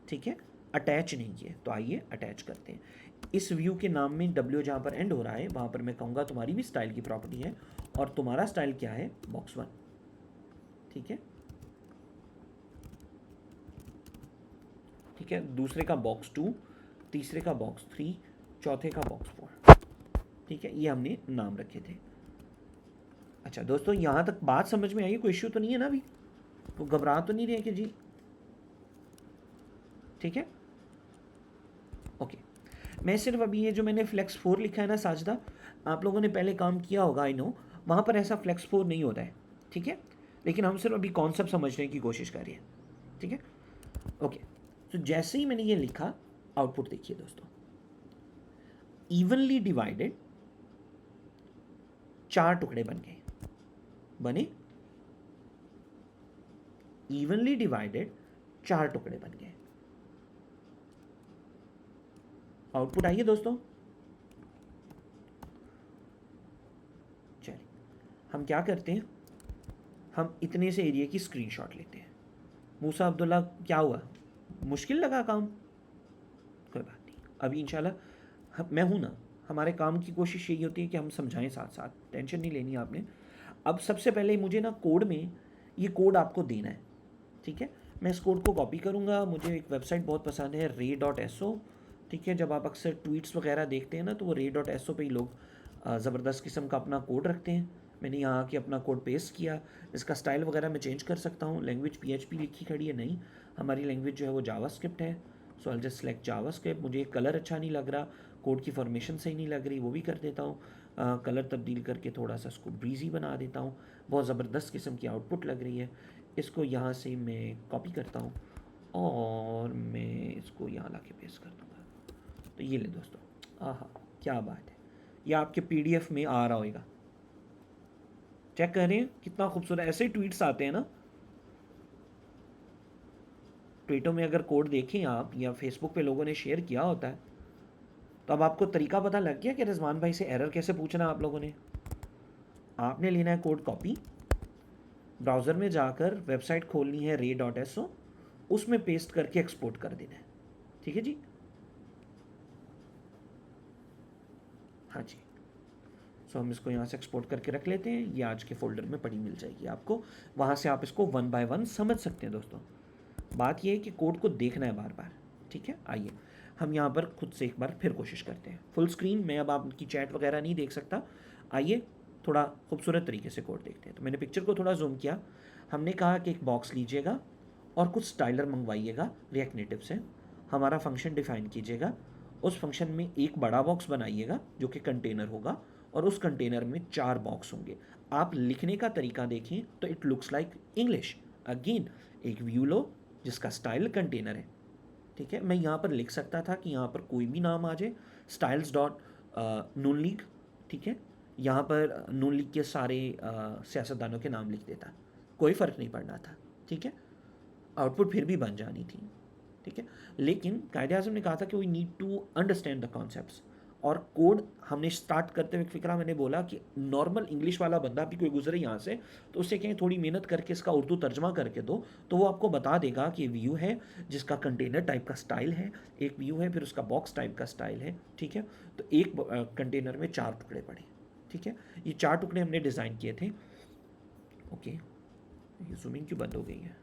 ठीक है, अटैच नहीं किए। तो आइए अटैच करते हैं। इस व्यू के नाम में W जहाँ पर एंड हो रहा है वहाँ पर मैं कहूँगा तुम्हारी भी स्टाइल की प्रॉपर्टी है, और तुम्हारा स्टाइल क्या है, बॉक्स 1, ठीक है, ठीक है। दूसरे का बॉक्स 2, तीसरे का बॉक्स 3, चौथे का बॉक्स 4, ठीक है। ये हमने नाम रखे थे। अच्छा दोस्तों, यहाँ तक बात समझ में आई, कोई इश्यू तो नहीं है ना अभी, तो घबरा तो नहीं रहे कि जी, ठीक है। ओके, मैं सिर्फ अभी ये जो मैंने फ्लेक्स 4 लिखा है ना साजदा, आप लोगों ने पहले काम किया होगा आई नो, वहाँ पर ऐसा फ्लेक्स 4 नहीं होता है, ठीक है। लेकिन हम सिर्फ अभी कॉन्सेप्ट समझने की कोशिश कर रहे हैं, ठीक है। ओके, तो जैसे ही मैंने ये लिखा आउटपुट देखिए दोस्तों, इवनली डिवाइडेड 4 टुकड़े बन गए, बने। इवनली डिवाइडेड 4 टुकड़े बन गए। आउटपुट आइए दोस्तों। चलिए हम क्या करते हैं, हम इतने से एरिया की स्क्रीनशॉट लेते हैं। मूसा अब्दुल्ला क्या हुआ, मुश्किल लगा काम? कोई बात नहीं, अभी इंशाल्लाह मैं हूँ ना, हमारे काम की कोशिश यही होती है कि हम समझाएं साथ साथ, टेंशन नहीं लेनी आपने। अब सबसे पहले मुझे ना कोड में ये कोड आपको देना है, ठीक है। मैं इस कोड को कॉपी करूँगा। मुझे एक वेबसाइट बहुत पसंद है, ray.so, ठीक है। जब आप अक्सर ट्वीट्स वगैरह देखते हैं ना तो वो ray.so पे ही लोग ज़बरदस्त किस्म का अपना कोड रखते हैं। मैंने यहाँ आके अपना कोड पेस्ट किया। इसका स्टाइल वगैरह मैं चेंज कर सकता हूँ। लैंग्वेज PHP लिखी खड़ी है, नहीं, हमारी लैंग्वेज जो है वो जावास्क्रिप्ट है। सो आई जस्ट सेलेक्ट जावास्क्रिप्ट। मुझे कलर अच्छा नहीं लग रहा, कोड की फॉर्मेशन सही नहीं लग रही, वो भी कर देता हूँ। कलर तब्दील करके थोड़ा सा इसको ब्रीजी बना देता हूँ। बहुत ज़बरदस्त किस्म की आउटपुट लग रही है। इसको यहाँ से मैं कॉपी करता हूँ और मैं इसको यहाँ ला के पेस्ट कर दूँगा। तो ये ले दोस्तों, आहा क्या बात है, ये आपके PDF में आ रहा होगा। चेक करें कितना खूबसूरत, ऐसे ही ट्वीट्स आते हैं ना। ट्वीटों में अगर कोड देखें आप, या फेसबुक पे लोगों ने शेयर किया होता है, तो अब आपको तरीका पता लग गया कि रिजवान भाई से एरर कैसे पूछना है आप लोगों ने। आपने लेना है कोड कॉपी, ब्राउज़र में जाकर वेबसाइट खोलनी है ray.so, उसमें पेस्ट करके एक्सपोर्ट कर देना है, ठीक है जी। हाँ जी, सो हम इसको यहाँ से एक्सपोर्ट करके रख लेते हैं। ये आज के फोल्डर में पड़ी मिल जाएगी आपको, वहाँ से आप इसको 1 बाय 1 समझ सकते हैं दोस्तों। बात ये है कि कोड को देखना है बार बार, ठीक है। आइए हम यहाँ पर खुद से एक बार फिर कोशिश करते हैं। फुल स्क्रीन में अब आपकी चैट वगैरह नहीं देख सकता। आइए थोड़ा खूबसूरत तरीके से कोड देखते हैं। तो मैंने पिक्चर को थोड़ा जूम किया। हमने कहा कि एक बॉक्स लीजिएगा और कुछ स्टाइलर मंगवाइएगा रिएक्ट नेटिव से। हमारा फंक्शन डिफाइन कीजिएगा, उस फंक्शन में एक बड़ा बॉक्स बनाइएगा जो कि कंटेनर होगा, और उस कंटेनर में 4 बॉक्स होंगे। आप लिखने का तरीका देखें तो it looks like English. Again एक व्यू लो जिसका स्टाइल कंटेनर है, ठीक है। मैं यहाँ पर लिख सकता था कि यहाँ पर कोई भी नाम आ जाए, स्टाइल्स डॉट नून लीग, ठीक है। यहाँ पर नून लीग के सारे सियासतदानों के नाम लिख देता, कोई फ़र्क नहीं पड़ना था, ठीक है। आउटपुट फिर भी बन जानी थी, ठीक है। लेकिन कायदे आज़म ने कहा था कि we need to understand the concepts. और कोड हमने स्टार्ट करते हुए फिक्रा मैंने बोला कि नॉर्मल इंग्लिश वाला बंदा भी कोई गुजरे यहाँ से तो उससे कहें थोड़ी मेहनत करके इसका उर्दू तर्जमा करके दो, तो वो आपको बता देगा कि व्यू है जिसका कंटेनर टाइप का स्टाइल है, एक व्यू है फिर उसका बॉक्स टाइप का स्टाइल है, ठीक है। तो एक कंटेनर में 4 टुकड़े पड़े, ठीक है। ये 4 टुकड़े हमने डिज़ाइन किए थे। ओके, ये जूमिंग क्यों बंद हो गई है?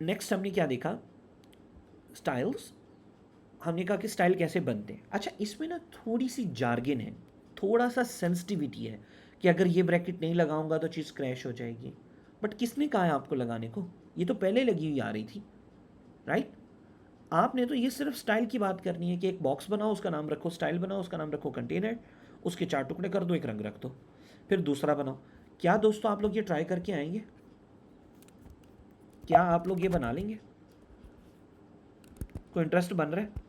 नेक्स्ट हमने क्या देखा, स्टाइल्स। हमने कहा कि स्टाइल कैसे बनते हैं। अच्छा, इसमें ना थोड़ी सी जार्गन है, थोड़ा सा सेंसिटिविटी है कि अगर ये ब्रैकेट नहीं लगाऊंगा तो चीज़ क्रैश हो जाएगी। बट किसने कहा है आपको लगाने को? ये तो पहले लगी हुई आ रही थी, राइट। आपने तो ये सिर्फ स्टाइल की बात करनी है कि एक बॉक्स बनाओ, उसका नाम रखो स्टाइल बनाओ, उसका नाम रखो कंटेनर, उसके 4 टुकड़े कर दो, एक रंग रख दो, फिर दूसरा बनाओ। क्या दोस्तों आप लोग ये ट्राई करके आएंगे? क्या आप लोग ये बना लेंगे? कोई इंटरेस्ट बन रहा है?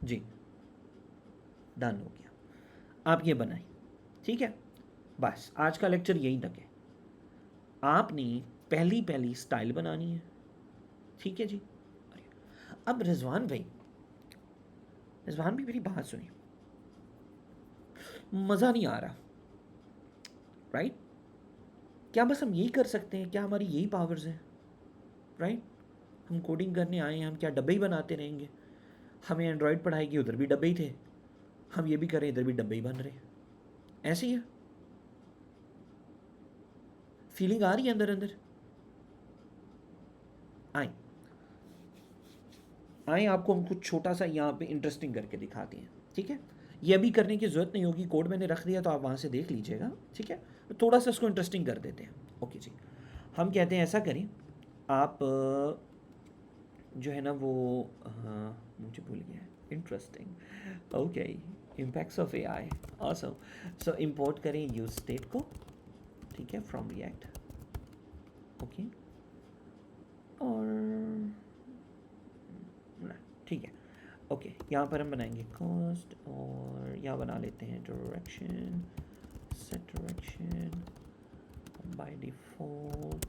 जी, डन हो गया, आप ये बनाएं, ठीक है। बस आज का लेक्चर यहीं तक है। आपने पहली पहली स्टाइल बनानी है, ठीक है जी। अब रिजवान भाई मेरी बात सुनिए, मज़ा नहीं आ रहा, राइट। क्या बस हम यही कर सकते हैं? क्या हमारी यही पावर्स हैं, राइट। हम कोडिंग करने आए हैं, हम क्या डब्बे ही बनाते रहेंगे? हमें एंड्रॉयड पढ़ाएगी, उधर भी डब्बे ही थे, हम ये भी करें इधर भी डब्बे ही बन रहे, ऐसे ही है। फीलिंग आ रही है अंदर अंदर? आए आए आपको हम कुछ छोटा सा यहाँ पे इंटरेस्टिंग करके दिखाते हैं, ठीक है। ये अभी करने की ज़रूरत नहीं होगी, कोड मैंने रख दिया तो आप वहाँ से देख लीजिएगा, ठीक है। थोड़ा सा इसको इंटरेस्टिंग कर देते हैं। ओके जी, हम कहते हैं ऐसा करें, आप जो है ना वो, हाँ मुझे भूल गया, interesting, okay, impacts of AI, awesome. So import करें यूज स्टेट को, ठीक है, फ्रॉम रिएक्ट, ओके। और ठीक है, ओके। यहाँ पर हम बनाएंगे कॉस्ट, और यहाँ बना लेते हैं direction, set direction by default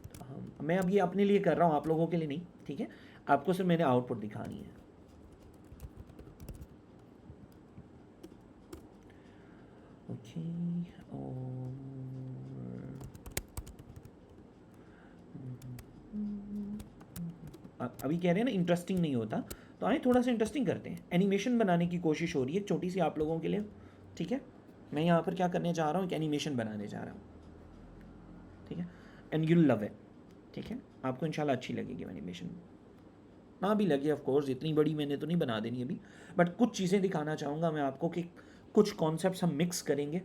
मैं अब ये अपने लिए कर रहा हूँ, आप लोगों के लिए नहीं, ठीक है। आपको सिर्फ मैंने आउटपुट दिखानी है। ओके, और अभी कह रहे हैं ना इंटरेस्टिंग नहीं होता, तो आए थोड़ा सा इंटरेस्टिंग करते हैं। एनिमेशन बनाने की कोशिश हो रही है छोटी सी आप लोगों के लिए, ठीक है। मैं यहाँ पर क्या करने जा रहा हूँ, एक एनिमेशन बनाने जा रहा हूँ, ठीक है। एंड यूल लव इट, ठीक है। आपको इंशाल्लाह अच्छी लगेगी एनिमेशन, ना भी लगे ऑफ कोर्स, इतनी बड़ी मैंने तो नहीं बना देनी अभी, बट कुछ चीज़ें दिखाना चाहूँगा मैं आपको कि कुछ कॉन्सेप्ट्स हम मिक्स करेंगे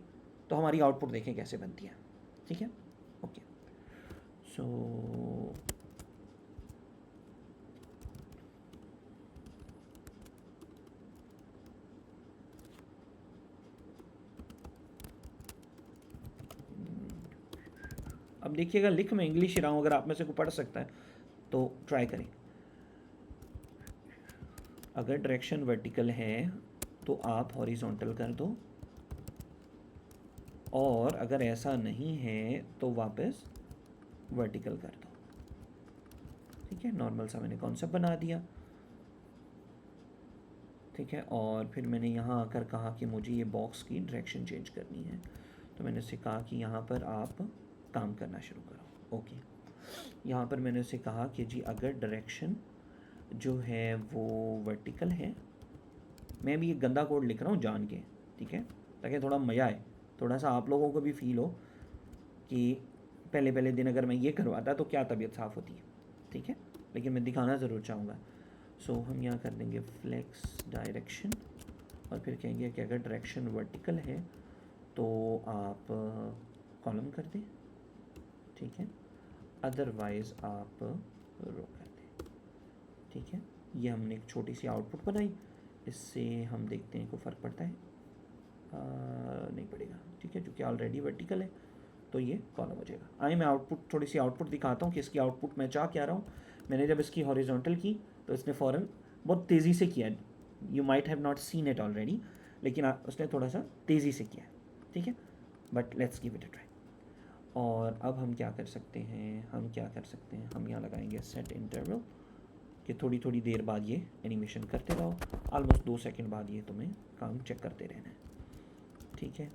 तो हमारी आउटपुट देखें कैसे बनती है, ठीक है। ओके, सो अब देखिएगा, लिख मैं इंग्लिश ही रहा हूँ, अगर आप में से कोई पढ़ सकता है तो ट्राई करें। अगर डायरेक्शन वर्टिकल है तो आप हॉरिजॉन्टल कर दो, और अगर ऐसा नहीं है तो वापस वर्टिकल कर दो, ठीक है। नॉर्मल सा मैंने कॉन्सेप्ट बना दिया, ठीक है। और फिर मैंने यहाँ आकर कहा कि मुझे ये बॉक्स की डायरेक्शन चेंज करनी है, तो मैंने उससे कहा कि यहाँ पर आप काम करना शुरू करो। ओके, यहाँ पर मैंने उसे कहा कि जी अगर डायरेक्शन जो है वो वर्टिकल है, मैं भी एक गंदा कोड लिख रहा हूँ जान के, ठीक है, ताकि थोड़ा मज़ा आए, थोड़ा सा आप लोगों को भी फील हो कि पहले पहले दिन अगर मैं ये करवाता तो क्या तबीयत साफ़ होती है, ठीक है। लेकिन मैं दिखाना ज़रूर चाहूँगा। सो हम यहाँ कर देंगे फ्लेक्स डायरेक्शन, और फिर कहेंगे कि अगर डायरेक्शन वर्टिकल है तो आप कॉलम कर दें, ठीक है, अदरवाइज़ आप रो कर दें, ठीक है। ये हमने एक छोटी सी आउटपुट बनाई, इससे हम देखते हैं को फ़र्क पड़ता है, नहीं पड़ेगा, ठीक है, क्योंकि ऑलरेडी वर्टिकल है तो ये कॉलम हो जाएगा। आइए मैं आउटपुट, थोड़ी सी आउटपुट दिखाता हूँ कि इसकी आउटपुट मैं चाह क्या रहा हूँ। मैंने जब इसकी हॉरिजॉन्टल की तो इसने फ़ौरन बहुत तेज़ी से किया, you might have not seen it already, लेकिन उसने थोड़ा सा तेज़ी से किया, ठीक है, but let's give it a try. और अब हम क्या कर सकते हैं, हम यहाँ लगाएंगे सेट इंटरवल, कि थोड़ी थोड़ी देर बाद ये एनिमेशन करते रहो, ऑलमोस्ट 2 सेकंड बाद ये तुम्हें काम चेक करते रहना है, ठीक है।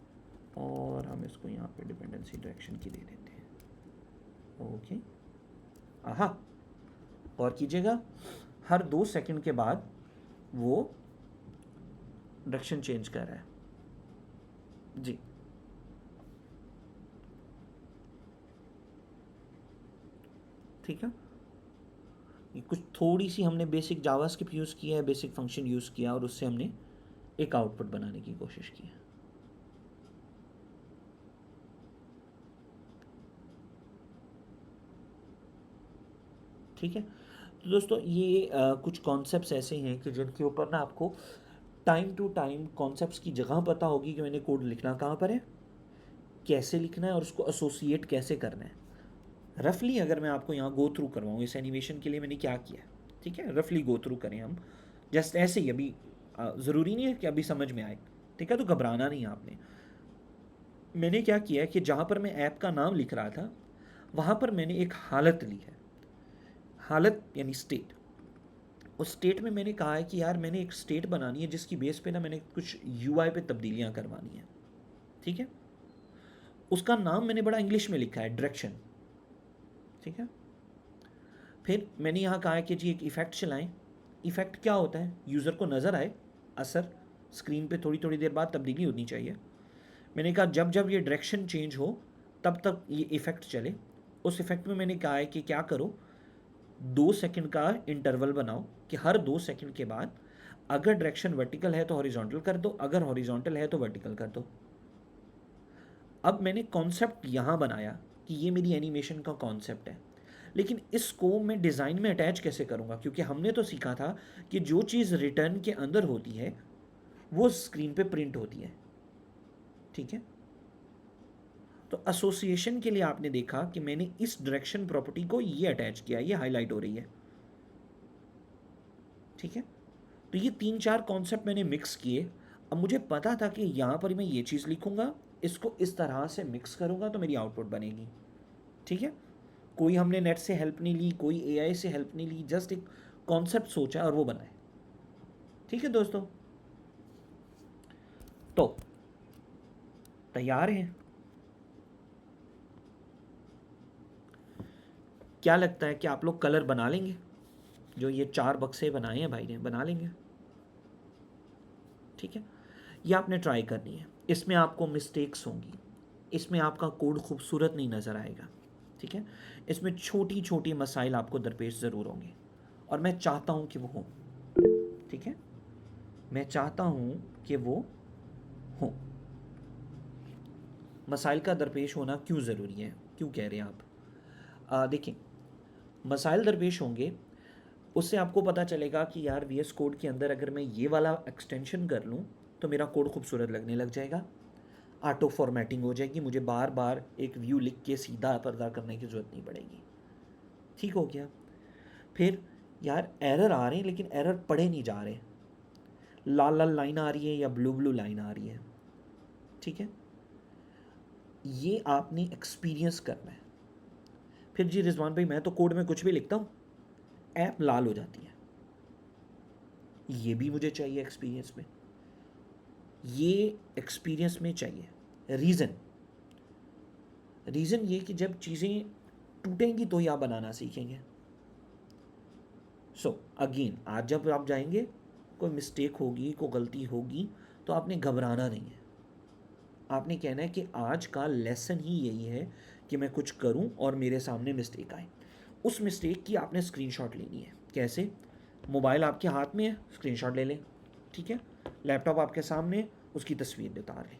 और हम इसको यहाँ पे डिपेंडेंसी डायरेक्शन की दे देते हैं। ओके, आहा, और कीजिएगा, हर 2 सेकंड के बाद वो डायरेक्शन चेंज कर रहा है जी। ठीक है, ये कुछ थोड़ी सी हमने बेसिक जावास्क्रिप्ट यूज़ किया है, बेसिक फंक्शन यूज़ किया, और उससे हमने एक आउटपुट बनाने की कोशिश की है। ठीक है, तो दोस्तों ये कुछ कॉन्सेप्ट्स ऐसे हैं कि जिनके ऊपर ना आपको टाइम टू टाइम कॉन्सेप्ट्स की जगह पता होगी कि मैंने कोड लिखना कहाँ पर है, कैसे लिखना है, और उसको एसोसिएट कैसे करना है। रफली अगर मैं आपको यहाँ गो थ्रू करवाऊँ इस एनिमेशन के लिए मैंने क्या किया, ठीक है, रफली गो थ्रू करें हम, जस्ट ऐसे ही। अभी ज़रूरी नहीं है कि अभी समझ में आए, ठीक है, तो घबराना नहीं आपने। मैंने क्या किया कि जहाँ पर मैं ऐप का नाम लिख रहा था वहाँ पर मैंने एक हालत ली है, हालत यानी स्टेट। उस स्टेट में मैंने कहा है कि यार मैंने एक स्टेट बनानी है जिसकी बेस पे ना मैंने कुछ यूआई पे तब्दीलियाँ करवानी है, ठीक है। उसका नाम मैंने बड़ा इंग्लिश में लिखा है, डायरेक्शन, ठीक है। फिर मैंने यहाँ कहा है कि जी एक इफ़ेक्ट चलाएं। इफ़ेक्ट क्या होता है, यूज़र को नज़र आए असर, स्क्रीन पे थोड़ी थोड़ी देर बाद तब्दीली होनी चाहिए। मैंने कहा जब जब ये डायरेक्शन चेंज हो तब तक ये इफ़ेक्ट चले। उस इफ़ेक्ट में मैंने कहा है कि क्या करो, 2 सेकंड का इंटरवल बनाओ कि हर 2 सेकंड के बाद अगर डायरेक्शन वर्टिकल है तो हॉरिजॉन्टल कर दो, अगर हॉरिजॉन्टल है तो वर्टिकल कर दो। अब मैंने कॉन्सेप्ट यहाँ बनाया कि ये मेरी एनिमेशन का कॉन्सेप्ट है, लेकिन इसको मैं डिज़ाइन में अटैच कैसे करूँगा, क्योंकि हमने तो सीखा था कि जो चीज़ रिटर्न के अंदर होती है वो स्क्रीन पे प्रिंट होती है, ठीक है। तो एसोसिएशन के लिए आपने देखा कि मैंने इस डायरेक्शन प्रॉपर्टी को ये अटैच किया, ये हाईलाइट हो रही है, ठीक है। तो ये 3-4 कॉन्सेप्ट मैंने मिक्स किए। अब मुझे पता था कि यहाँ पर मैं ये चीज़ लिखूँगा, इसको इस तरह से मिक्स करूँगा तो मेरी आउटपुट बनेगी, ठीक है, कोई हमने नेट से हेल्प नहीं ली, कोई एआई से हेल्प नहीं ली, जस्ट एक कॉन्सेप्ट सोचा और वो बनाए। ठीक है दोस्तों, तो तैयार हैं? क्या लगता है कि आप लोग कलर बना लेंगे? जो ये 4 बक्से बनाए हैं भाई ने, बना लेंगे? ठीक है, ये आपने ट्राई करनी है। इसमें आपको मिस्टेक्स होंगी, इसमें आपका कोड खूबसूरत नहीं नज़र आएगा। ठीक है, इसमें छोटी छोटी मसाइल आपको दरपेश ज़रूर होंगे, और मैं चाहता हूँ कि वो हों। ठीक है, मैं चाहता हूँ कि वो हों। मसाइल का दरपेश होना क्यों ज़रूरी है, क्यों कह रहे हैं आप? देखिए, मसाइल दरपेश होंगे, उससे आपको पता चलेगा कि यार VS कोड के अंदर अगर मैं ये वाला एक्सटेंशन कर लूँ तो मेरा कोड खूबसूरत लगने लग जाएगा, ऑटो फॉर्मेटिंग हो जाएगी, मुझे बार बार एक व्यू लिख के सीधा पर्दा करने की ज़रूरत नहीं पड़ेगी। ठीक हो गया। फिर यार एरर आ रहे हैं लेकिन एरर पढ़े नहीं जा रहे, लाल लाल लाइन आ रही है या ब्लू ब्लू लाइन आ रही है। ठीक है, ये आपने एक्सपीरियंस करना है। फिर जी रिजवान भाई मैं तो कोड में कुछ भी लिखता हूँ, ऐप लाल हो जाती है, ये भी मुझे चाहिए एक्सपीरियंस में, ये एक्सपीरियंस में चाहिए। रीज़न ये कि जब चीज़ें टूटेंगी तो ही आप बनाना सीखेंगे। सो अगेन, आज जब आप जाएंगे, कोई मिस्टेक होगी, कोई गलती होगी, तो आपने घबराना नहीं है। आपने कहना है कि आज का लेसन ही यही है कि मैं कुछ करूं और मेरे सामने मिस्टेक आए। उस मिस्टेक की आपने स्क्रीनशॉट लेनी है। कैसे? मोबाइल आपके हाथ में है, स्क्रीनशॉट ले लें। ठीक है, लैपटॉप आपके सामने, उसकी तस्वीर उतार लें।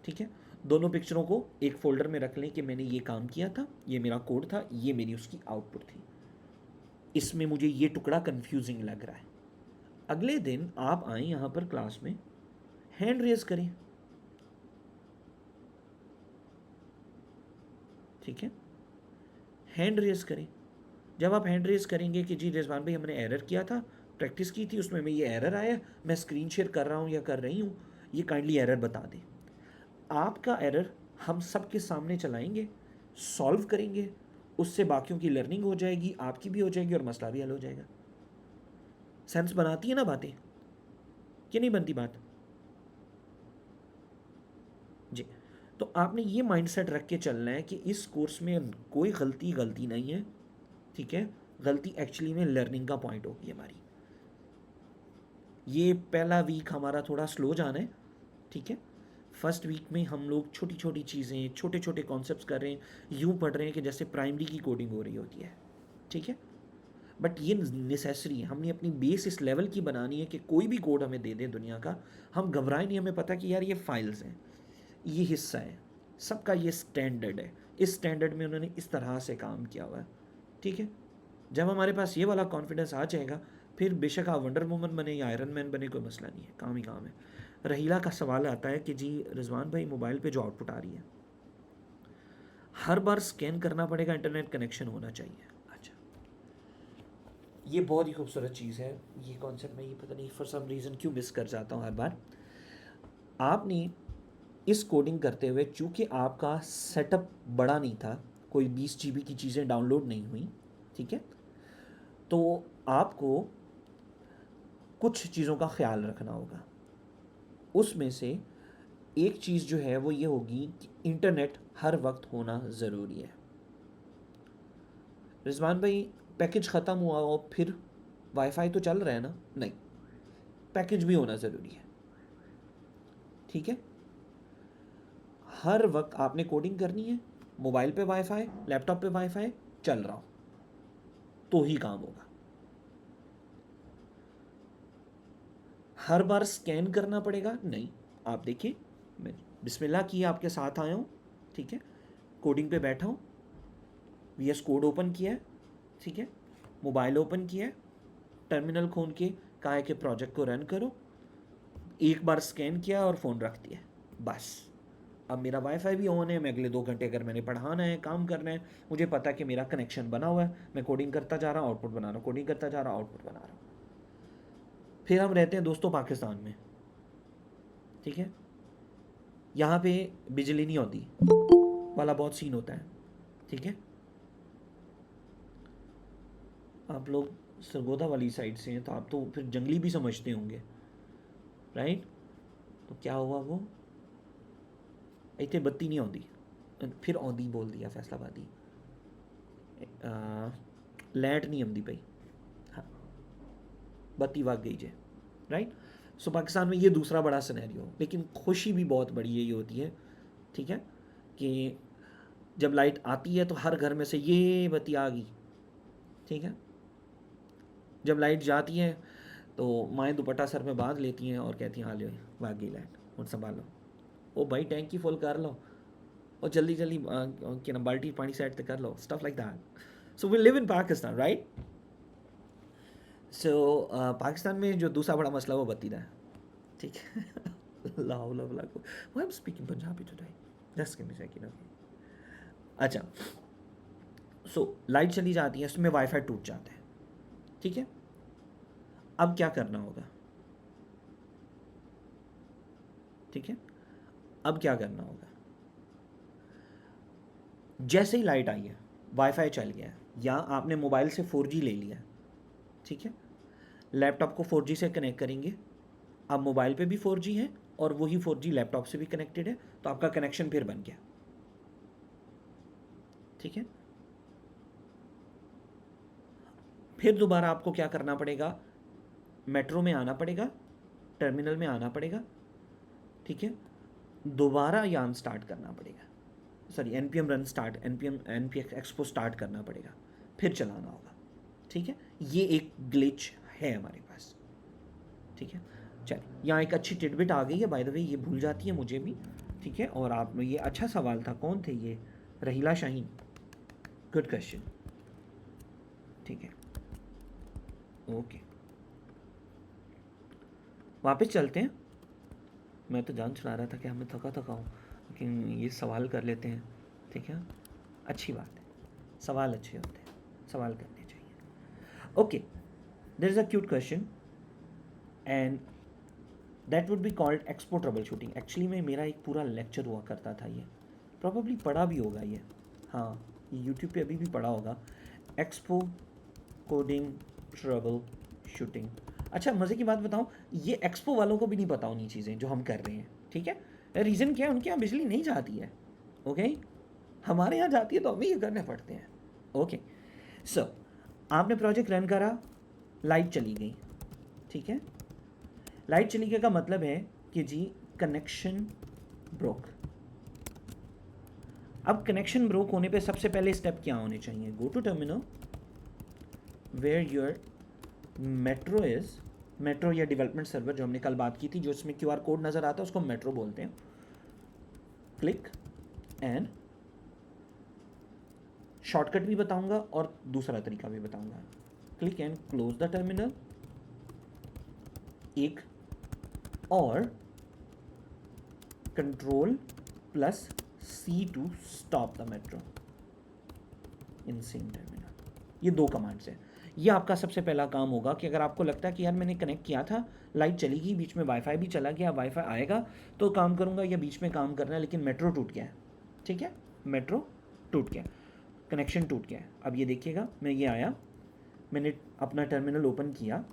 ठीक है, दोनों पिक्चरों को एक फोल्डर में रख लें कि मैंने ये काम किया था, ये मेरा कोड था, ये मेरी उसकी आउटपुट थी, इसमें मुझे ये टुकड़ा कंफ्यूजिंग लग रहा है। अगले दिन आप आए यहाँ पर क्लास में, हैंड रेज करें। ठीक है, हैंड रेज करें। जब आप हैंड रेज करेंगे कि जी रिजवान भाई हमने एरर किया था, प्रैक्टिस की थी, उसमें मैं ये एरर आया, मैं स्क्रीन शेयर कर रहा हूँ या कर रही हूँ, ये काइंडली एरर बता दें। आपका एरर हम सब के सामने चलाएंगे, सॉल्व करेंगे, उससे बाकियों की लर्निंग हो जाएगी, आपकी भी हो जाएगी और मसला भी हल हो जाएगा। सेंस बनाती है ना बातें, कि नहीं बनती बात? जी, तो आपने ये माइंडसेट रख के चलना है कि इस कोर्स में कोई गलती नहीं है। ठीक है, गलती एक्चुअली में लर्निंग का पॉइंट होगी हमारी। ये पहला वीक हमारा थोड़ा स्लो जाना है। ठीक है, फर्स्ट वीक में हम लोग छोटी छोटी चीज़ें, छोटे छोटे कॉन्सेप्ट्स कर रहे हैं, यूँ पढ़ रहे हैं कि जैसे प्राइमरी की कोडिंग हो रही होती है। ठीक है, बट ये नेसेसरी है, हमने अपनी बेस इस लेवल की बनानी है कि कोई भी कोड हमें दे दे दुनिया का, हम घबराए नहीं, हमें पता कि यार ये फाइल्स हैं, ये हिस्सा है, सबका ये स्टैंडर्ड है, इस स्टैंडर्ड में उन्होंने इस तरह से काम किया हुआ है। ठीक है, जब हमारे पास ये वाला कॉन्फिडेंस आ जाएगा, फिर बेशक आप वंडर वुमन बने या आयरन मैन बने, कोई मसला नहीं है, काम ही काम है। रहीला का सवाल आता है कि जी रिजवान भाई मोबाइल पे जो आउटपुट आ रही है, हर बार स्कैन करना पड़ेगा, इंटरनेट कनेक्शन होना चाहिए? अच्छा, ये बहुत ही खूबसूरत चीज़ है, ये कॉन्सेप्ट मैं ये पता नहीं फॉर सम रीज़न क्यों मिस कर जाता हूँ हर बार। आपने इस कोडिंग करते हुए, चूँकि आपका सेटअप बड़ा नहीं था, कोई 20 GB की चीज़ें डाउनलोड नहीं हुई, ठीक है, तो आपको कुछ चीज़ों का ख्याल रखना होगा। उसमें से एक चीज़ जो है वो ये होगी कि इंटरनेट हर वक्त होना ज़रूरी है। रिजवान भाई पैकेज ख़त्म हुआ हो फिर वाईफाई तो चल रहा है ना? नहीं, पैकेज भी होना ज़रूरी है। ठीक है, हर वक्त आपने कोडिंग करनी है, मोबाइल पे वाईफाई, लैपटॉप पे वाईफाई चल रहा हो तो ही काम होगा। हर बार स्कैन करना पड़ेगा? नहीं। आप देखिए, मैं बिस्मिल्लाह किए आपके साथ आया हूँ। ठीक है, कोडिंग पे बैठा हूँ, VS कोड ओपन किया है, ठीक है, मोबाइल ओपन किया है, टर्मिनल खोल के कहा है कि प्रोजेक्ट को रन करो, एक बार स्कैन किया और फ़ोन रख दिया, बस। अब मेरा वाईफाई भी ऑन है, मैं अगले 2 घंटे अगर मैंने पढ़ाना है, काम करना है, मुझे पता है कि मेरा कनेक्शन बना हुआ है, मैं कोडिंग करता जा रहा हूँ, आउटपुट बना रहा हूँ, कोडिंग करता जा रहा हूँ, आउटपुट बना रहा हूँ। फिर हम रहते हैं दोस्तों पाकिस्तान में। ठीक है, यहाँ पे बिजली नहीं होती वाला बहुत सीन होता है। ठीक है, आप लोग सरगोदा वाली साइड से हैं तो आप तो फिर जंगली भी समझते होंगे, राइट। तो क्या हुआ, वो इतने बत्ती नहीं आती, फिर आँधी बोल दिया फैसलाबादी, लाइट नहीं आती पई, हाँ बत्ती भाग गई जे, राइट। सो पाकिस्तान में ये दूसरा बड़ा सिनेरियो, लेकिन खुशी भी बहुत बड़ी यही होती है, ठीक है, कि जब लाइट आती है तो हर घर में से ये बत्ती आ गई, ठीक है। जब लाइट जाती है तो माएँ दुपट्टा सर में बांध लेती हैं और कहती हैं आ लो भाग गई लाइट, और संभालो, ओ भाई टैंकी फुल कर लो, और जल्दी जल्दी क्या ना बाल्टी पानी साइड तक कर लो, stuff like that. So we live in Pakistan, right. So Pakistan में जो दूसरा बड़ा मसला वो बत्ती का है, ठीक है। I am speaking Punjabi today, just give me second, okay. अच्छा, सो लाइट चली जाती है, उसमें वाईफाई टूट जाता है, ठीक है। अब क्या करना होगा, ठीक है, अब क्या करना होगा, जैसे ही लाइट आई है वाईफाई चल गया है, या आपने मोबाइल से 4G ले लिया, ठीक है, लैपटॉप को 4G से कनेक्ट करेंगे, अब मोबाइल पे भी 4G है और वही 4G लैपटॉप से भी कनेक्टेड है, तो आपका कनेक्शन फिर बन गया, ठीक है। फिर दोबारा आपको क्या करना पड़ेगा, मेट्रो में आना पड़ेगा, टर्मिनल में आना पड़ेगा, ठीक है, दोबारा यान स्टार्ट करना पड़ेगा, sorry NPM run start, NPM expo start करना पड़ेगा, फिर चलाना होगा, ठीक है। ये एक ग्लिच है हमारे पास, ठीक है। चलिए, यहाँ एक अच्छी टिडबिट आ गई है, बाय द वे ये भूल जाती है मुझे भी, ठीक है। और आप, ये अच्छा सवाल था, कौन थे ये, रहीला शाहीन, गुड क्वेश्चन, ठीक है, ओके। वापस चलते हैं, मैं तो जान छुड़ा रहा था कि हमें थका थका हूँ, लेकिन ये सवाल कर लेते हैं, ठीक है, अच्छी बात है, सवाल अच्छे होते हैं, सवाल करने चाहिए, okay. There is a cute question and that would be called Expo troubleshooting. Actually में मेरा एक पूरा लेक्चर हुआ करता था, ये प्रॉबेबली पढ़ा भी होगा ये, हाँ ये यूट्यूब पे अभी भी पढ़ा होगा, एक्सपो कोडिंग ट्रबल शूटिंग। अच्छा, मज़े की बात बताऊँ, ये एक्सपो वालों को भी नहीं पता होनी चीज़ें जो हम कर रहे हैं, ठीक है। रीज़न क्या है, उनके यहाँ बिजली नहीं जाती है, ओके, हमारे यहाँ जाती है तो हमें ये करने पड़ते हैं, ओके। सो आपने प्रोजेक्ट रन करा, लाइट चली गई, ठीक है, लाइट चली गई का मतलब है कि जी कनेक्शन ब्रोक। अब कनेक्शन ब्रोक होने पे सबसे पहले स्टेप क्या होने चाहिए, go to terminal where your Metro is, Metro या डेवलपमेंट सर्वर जो हमने कल बात की थी, जो इसमें QR कोड नज़र आता है उसको मेट्रो बोलते हैं, क्लिक एंड शॉर्टकट भी बताऊंगा और दूसरा तरीका भी बताऊंगा, click and close the terminal, एक और Ctrl+C to stop the Metro in same terminal. ये दो कमांड्स हैं। ये आपका सबसे पहला काम होगा कि अगर आपको लगता है कि यार मैंने कनेक्ट किया था, लाइट चली गई, बीच में वाईफाई भी चला गया, वाईफाई आएगा तो काम करूंगा, या बीच में काम करना है लेकिन मेट्रो टूट गया है, ठीक है, मेट्रो टूट गया, कनेक्शन टूट गया है। अब ये देखिएगा, मैं ये आया, मैंने अपना टर्मिनल ओपन किया,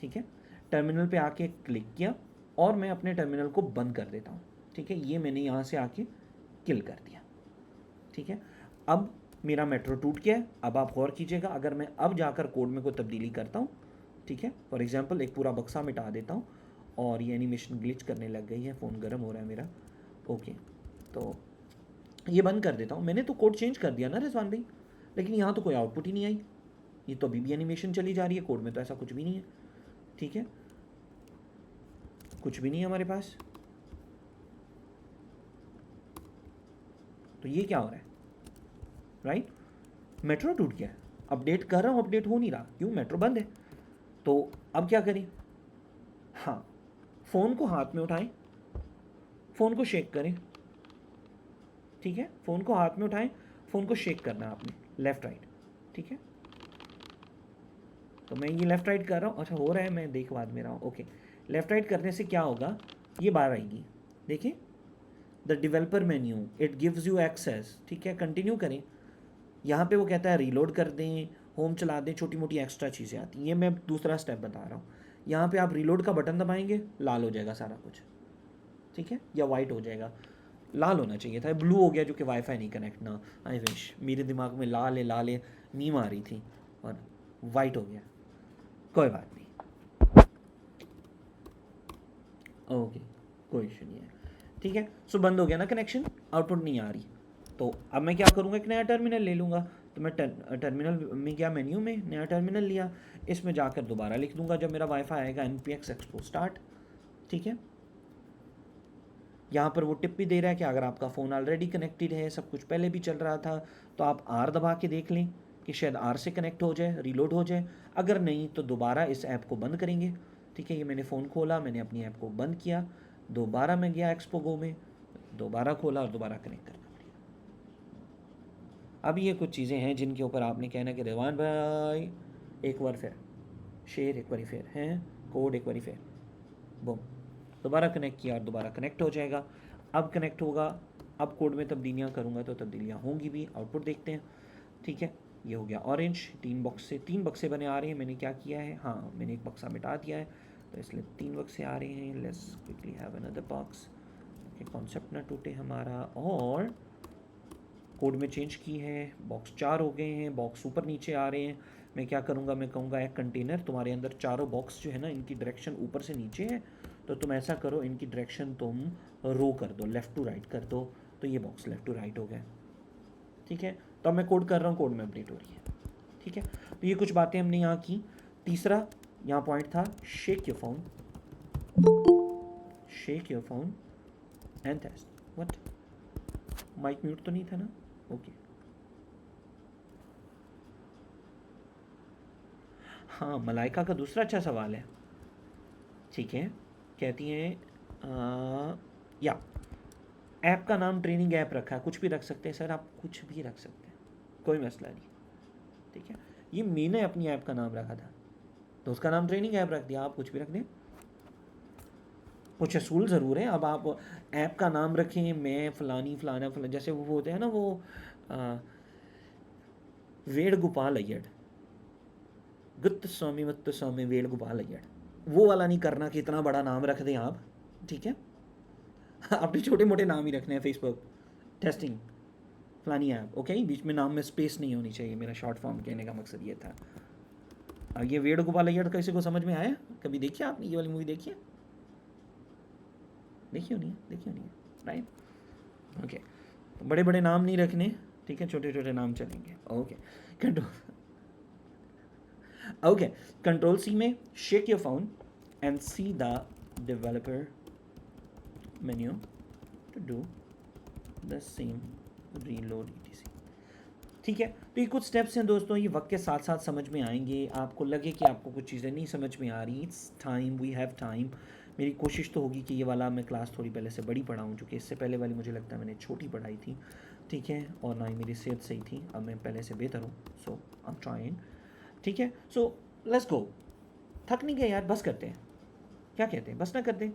ठीक है, टर्मिनल पे आके क्लिक किया और मैं अपने टर्मिनल को बंद कर देता हूँ, ठीक है, ये मैंने यहाँ से आके किल कर दिया, ठीक है। अब मेरा मेट्रो टूट गया है। अब आप गौर कीजिएगा, अगर मैं अब जाकर कोड में कोई तब्दीली करता हूँ, ठीक है, फॉर एग्जांपल एक पूरा बक्सा मिटा देता हूँ और ये एनिमेशन ग्लिच करने लग गई है, फ़ोन गर्म हो रहा है मेरा, ओके, तो ये बंद कर देता हूँ। मैंने तो कोड चेंज कर दिया ना रिजवान भाई, लेकिन यहाँ तो कोई आउटपुट ही नहीं आई, ये तो अभी भी एनिमेशन चली जा रही है, कोड में तो ऐसा कुछ भी नहीं है, ठीक है, कुछ भी नहीं है हमारे पास। तो ये क्या हो रहा है, राइट, मेट्रो टूट गया है, अपडेट कर रहा हूँ, अपडेट हो नहीं रहा, क्यों, मेट्रो बंद है। तो अब क्या करें, हाँ, फ़ोन को हाथ में उठाएं, फ़ोन को शेक करें, ठीक है, फ़ोन को हाथ में उठाएं, फ़ोन को शेक करना है आपने, लेफ़्ट राइट, ठीक है। तो मैं ये लेफ़्ट राइट कर रहा हूँ, अच्छा हो रहा है, मैं देख बाद में रहा हूँ, ओके। लेफ़्ट राइट करने से क्या होगा, ये बार आएगी, देखिए, the developer menu, it gives you access, ठीक है, कंटिन्यू करें, यहाँ पे वो कहता है रीलोड कर दें, होम चला दें, छोटी मोटी एक्स्ट्रा चीज़ें आती हैं। ये मैं दूसरा स्टेप बता रहा हूँ। यहाँ पे आप रीलोड का बटन दबाएंगे, लाल हो जाएगा सारा कुछ, ठीक है, या वाइट हो जाएगा। लाल होना चाहिए था, ब्लू हो गया जो कि वाईफाई नहीं कनेक्ट ना। आई विश, मेरे दिमाग में लाल है मीम आ रही थी और वाइट हो गया, कोई बात नहीं, ओके, कोई इशू नहीं है, ठीक है। सो बंद हो गया ना कनेक्शन, आउटपुट नहीं आ रही। तो अब मैं क्या करूँगा, एक नया टर्मिनल ले लूँगा। तो मैं टर्मिनल में गया, मेन्यू में नया टर्मिनल लिया, इसमें जाकर दोबारा लिख दूंगा जब मेरा वाईफाई आएगा npx expo start, ठीक है। यहाँ पर वो टिप भी दे रहा है कि अगर आपका फ़ोन ऑलरेडी कनेक्टेड है, सब कुछ पहले भी चल रहा था, तो आप R दबा के देख लें कि शायद R से कनेक्ट हो जाए, रीलोड हो जाए। अगर नहीं तो दोबारा इस ऐप को बंद करेंगे, ठीक है। ये मैंने फ़ोन खोला, मैंने अपनी ऐप को बंद किया, दोबारा मैं गया एक्सपो गो में, दोबारा खोला और दोबारा कनेक्ट करना पड़ेगा। अब ये कुछ चीज़ें हैं जिनके ऊपर आपने कहना कि रिजवान भाई एक बार फिर शेयर, एक बार फिर हैं कोड, एक बार फिर बूम, दोबारा कनेक्ट किया और दोबारा कनेक्ट हो जाएगा। अब कनेक्ट होगा, अब कोड में तब्दीलियाँ करूँगा तो तब्दीलियाँ होंगी भी। आउटपुट देखते हैं, ठीक है। ये हो गया ऑरेंज, 3 बक्से बने आ रहे हैं। मैंने क्या किया है, हाँ मैंने एक बक्सा मिटा दिया है, तो इसलिए 3 बक्से आ रहे हैं। Let's quickly have another box, concept ना टूटे हमारा। और कोड में चेंज की है, बॉक्स 4 हो गए हैं, बॉक्स ऊपर नीचे आ रहे हैं। मैं क्या करूँगा, मैं कहूँगा एक कंटेनर, तुम्हारे अंदर चारों बॉक्स जो है ना, इनकी डायरेक्शन ऊपर से नीचे है, तो तुम ऐसा करो, इनकी डायरेक्शन तुम रो कर दो, लेफ़्ट टू राइट कर दो, तो ये बॉक्स लेफ़्ट टू राइट हो गए, ठीक है। तो अब मैं कोड कर रहा हूँ, कोड में अपडेट हो रही है, ठीक है। तो ये कुछ बातें हमने यहाँ की। तीसरा यहाँ पॉइंट था, shake your phone and test. What, mic mute तो नहीं था ना, ओके। हाँ, मलाइका का दूसरा अच्छा सवाल है, ठीक है। कहती हैं या ऐप का नाम ट्रेनिंग ऐप रखा है, कुछ भी रख सकते हैं सर, आप कुछ भी रख सकते हैं, कोई मसला नहीं, ठीक है। ये मैंने अपनी ऐप का नाम रखा था तो उसका नाम ट्रेनिंग ऐप रख दिया, आप कुछ भी रख दें। कुछ असूल ज़रूर है। अब आप ऐप का नाम रखें, मैं फलानी फलाना फलाना, जैसे वो होते हैं ना, वो वेणुगोपाल अय्यर, गुत्त स्वामी मत्त स्वामी वेणुगोपाल अय्यर, वो वाला नहीं करना कि इतना बड़ा नाम रख दें आप, ठीक है। अपने छोटे मोटे नाम ही रखने हैं, फेसबुक टेस्टिंग फलानी ऐप, ओके। बीच में नाम में स्पेस नहीं होनी चाहिए, मेरा शॉर्ट फॉर्म कहने का मकसद ये था। अब ये वेणुगोपाल अय्यर किसी को समझ में आया, कभी देखिए आपने ये वाली मूवी देखी है? देखी होनी है, राइट, ओके। तो बड़े बड़े नाम नहीं रखने, ठीक है, छोटे छोटे नाम चलेंगे, ओके। कंट्रोल सी में shake your phone and see the developer menu to do the same reload etc, ठीक है। तो ये कुछ स्टेप्स हैं दोस्तों, ये वक्त के साथ साथ समझ में आएंगे। आपको लगे कि आपको कुछ चीज़ें नहीं समझ में आ रही, it's time, we have time. मेरी कोशिश तो होगी कि ये वाला मैं क्लास थोड़ी पहले से बड़ी पढ़ाऊँ, चूँकि इससे पहले वाली मुझे लगता है मैंने छोटी पढ़ाई थी, ठीक है, और ना ही मेरी सेहत सही थी। अब मैं पहले से बेहतर हूँ, सो आई एम ट्राइंग, ठीक है। सो लेट्स गो, थक नहीं गए यार, बस करते हैं, क्या कहते हैं, बस ना करते?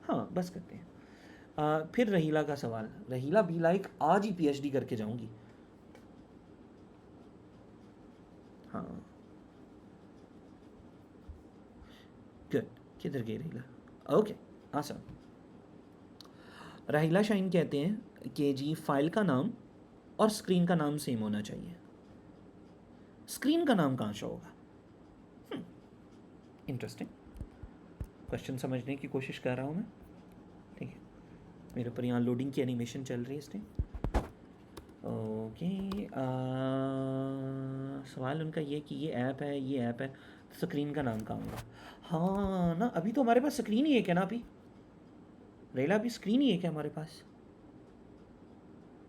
हाँ बस करते हैं। फिर रहीला का सवाल, रहीला बी लाइक आज ही पीएचडी करके जाऊंगी। हाँ गुड, किधर गई रहीला, ओके आसम। रहीला शाइन कहते हैं कि जी फाइल का नाम और स्क्रीन का नाम सेम होना चाहिए। स्क्रीन का नाम कहाँ से होगा? इंटरेस्टिंग क्वेश्चन, समझने की कोशिश कर रहा हूँ मैं, ठीक है। मेरे ऊपर यहाँ लोडिंग की एनिमेशन चल रही है इस टाइम, ओके। सवाल उनका ये कि ये ऐप है, स्क्रीन का नाम कहाँ होगा? हाँ ना, अभी तो हमारे पास स्क्रीन ही एक है ना, अभी रेला अभी स्क्रीन ही एक है हमारे पास।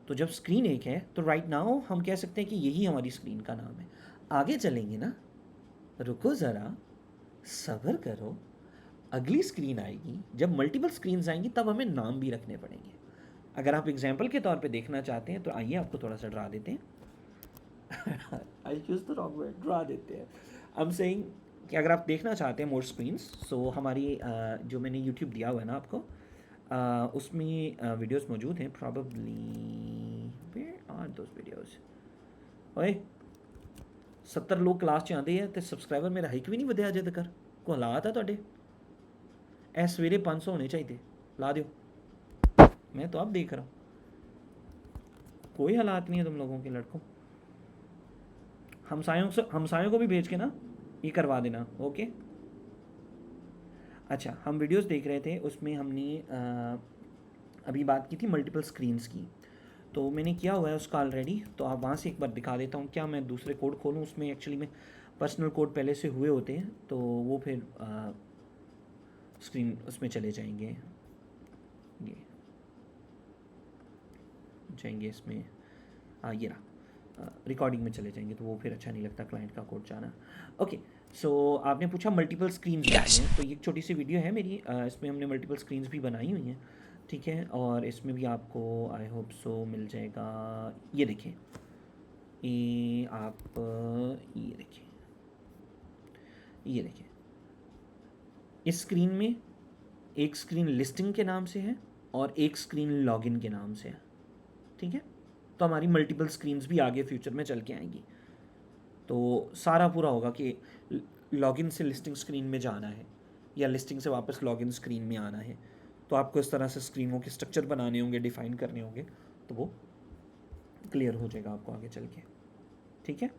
तो जब स्क्रीन एक है तो राइट नाउ हम कह सकते हैं कि यही हमारी स्क्रीन का नाम है। आगे चलेंगे ना, रुको ज़रा, सब्र करो, अगली स्क्रीन आएगी, जब मल्टीपल स्क्रीन्स आएंगी तब हमें नाम भी रखने पड़ेंगे। अगर आप एग्जाम्पल के तौर पे देखना चाहते हैं तो आइए आपको थोड़ा सा डरा देते हैं। I choose the wrong word, डरा देते हैं। आई एम सेइंग कि अगर आप देखना चाहते हैं मोर स्क्रीन्स, सो हमारी जो मैंने यूट्यूब दिया हुआ है ना आपको, उसमें वीडियोस मौजूद हैं probably. Where are those videos? ओए 70 लोग क्लास 'ਚ आंदे ਆ ਤੇ ਸਬਸਕ੍ਰਾਈਬਰ ਮੇਰਾ ਹਾਈਕ ਵੀ ਨਹੀਂ ਵਧਿਆ ਅਜੇ ਤੱਕ। ਕੋਈ ਹਾਲਾਤ ਆ ਤੁਹਾਡੇ? ਇਹ ਸਵੇਰੇ 500 होने चाहिए, ला दियो। मैं तो अब देख रहा हूँ कोई हालात नहीं है तुम लोगों के लड़कों। हमसायों को भी भेज के ना ये करवा देना, ओके। अच्छा, हम वीडियोस देख रहे थे, उसमें हमने अभी बात की थी मल्टीपल स्क्रीन्स की, तो मैंने किया हुआ है उसका ऑलरेडी। तो आप वहाँ से एक बार दिखा देता हूँ। क्या मैं दूसरे कोड खोलूँ? उसमें एक्चुअली में पर्सनल कोड पहले से हुए होते हैं, तो वो फिर स्क्रीन उसमें चले जाएंगे, ये जाएंगे इसमें, ये रहा, रिकॉर्डिंग में चले जाएंगे, तो वो फिर अच्छा नहीं लगता क्लाइंट का कोड जाना। ओके, सो आपने पूछा मल्टीपल स्क्रीन्स बनानी है, तो ये एक छोटी सी वीडियो है मेरी, इसमें हमने मल्टीपल स्क्रीन्स भी बनाई हुई हैं, ठीक है। और इसमें भी आपको आई होप सो मिल जाएगा। ये देखिए, ये आप ये देखिए, ये देखिए, इस स्क्रीन में एक स्क्रीन लिस्टिंग के नाम से है और एक स्क्रीन लॉगिन के नाम से है, ठीक है। तो हमारी मल्टीपल स्क्रीन्स भी आगे फ्यूचर में चल के आएंगी। तो सारा पूरा होगा कि लॉगिन से लिस्टिंग स्क्रीन में जाना है या लिस्टिंग से वापस लॉगिन स्क्रीन में आना है, तो आपको इस तरह से स्क्रीनों के स्ट्रक्चर बनाने होंगे, डिफ़ाइन करने होंगे, तो वो क्लियर हो जाएगा आपको आगे चल के, ठीक है।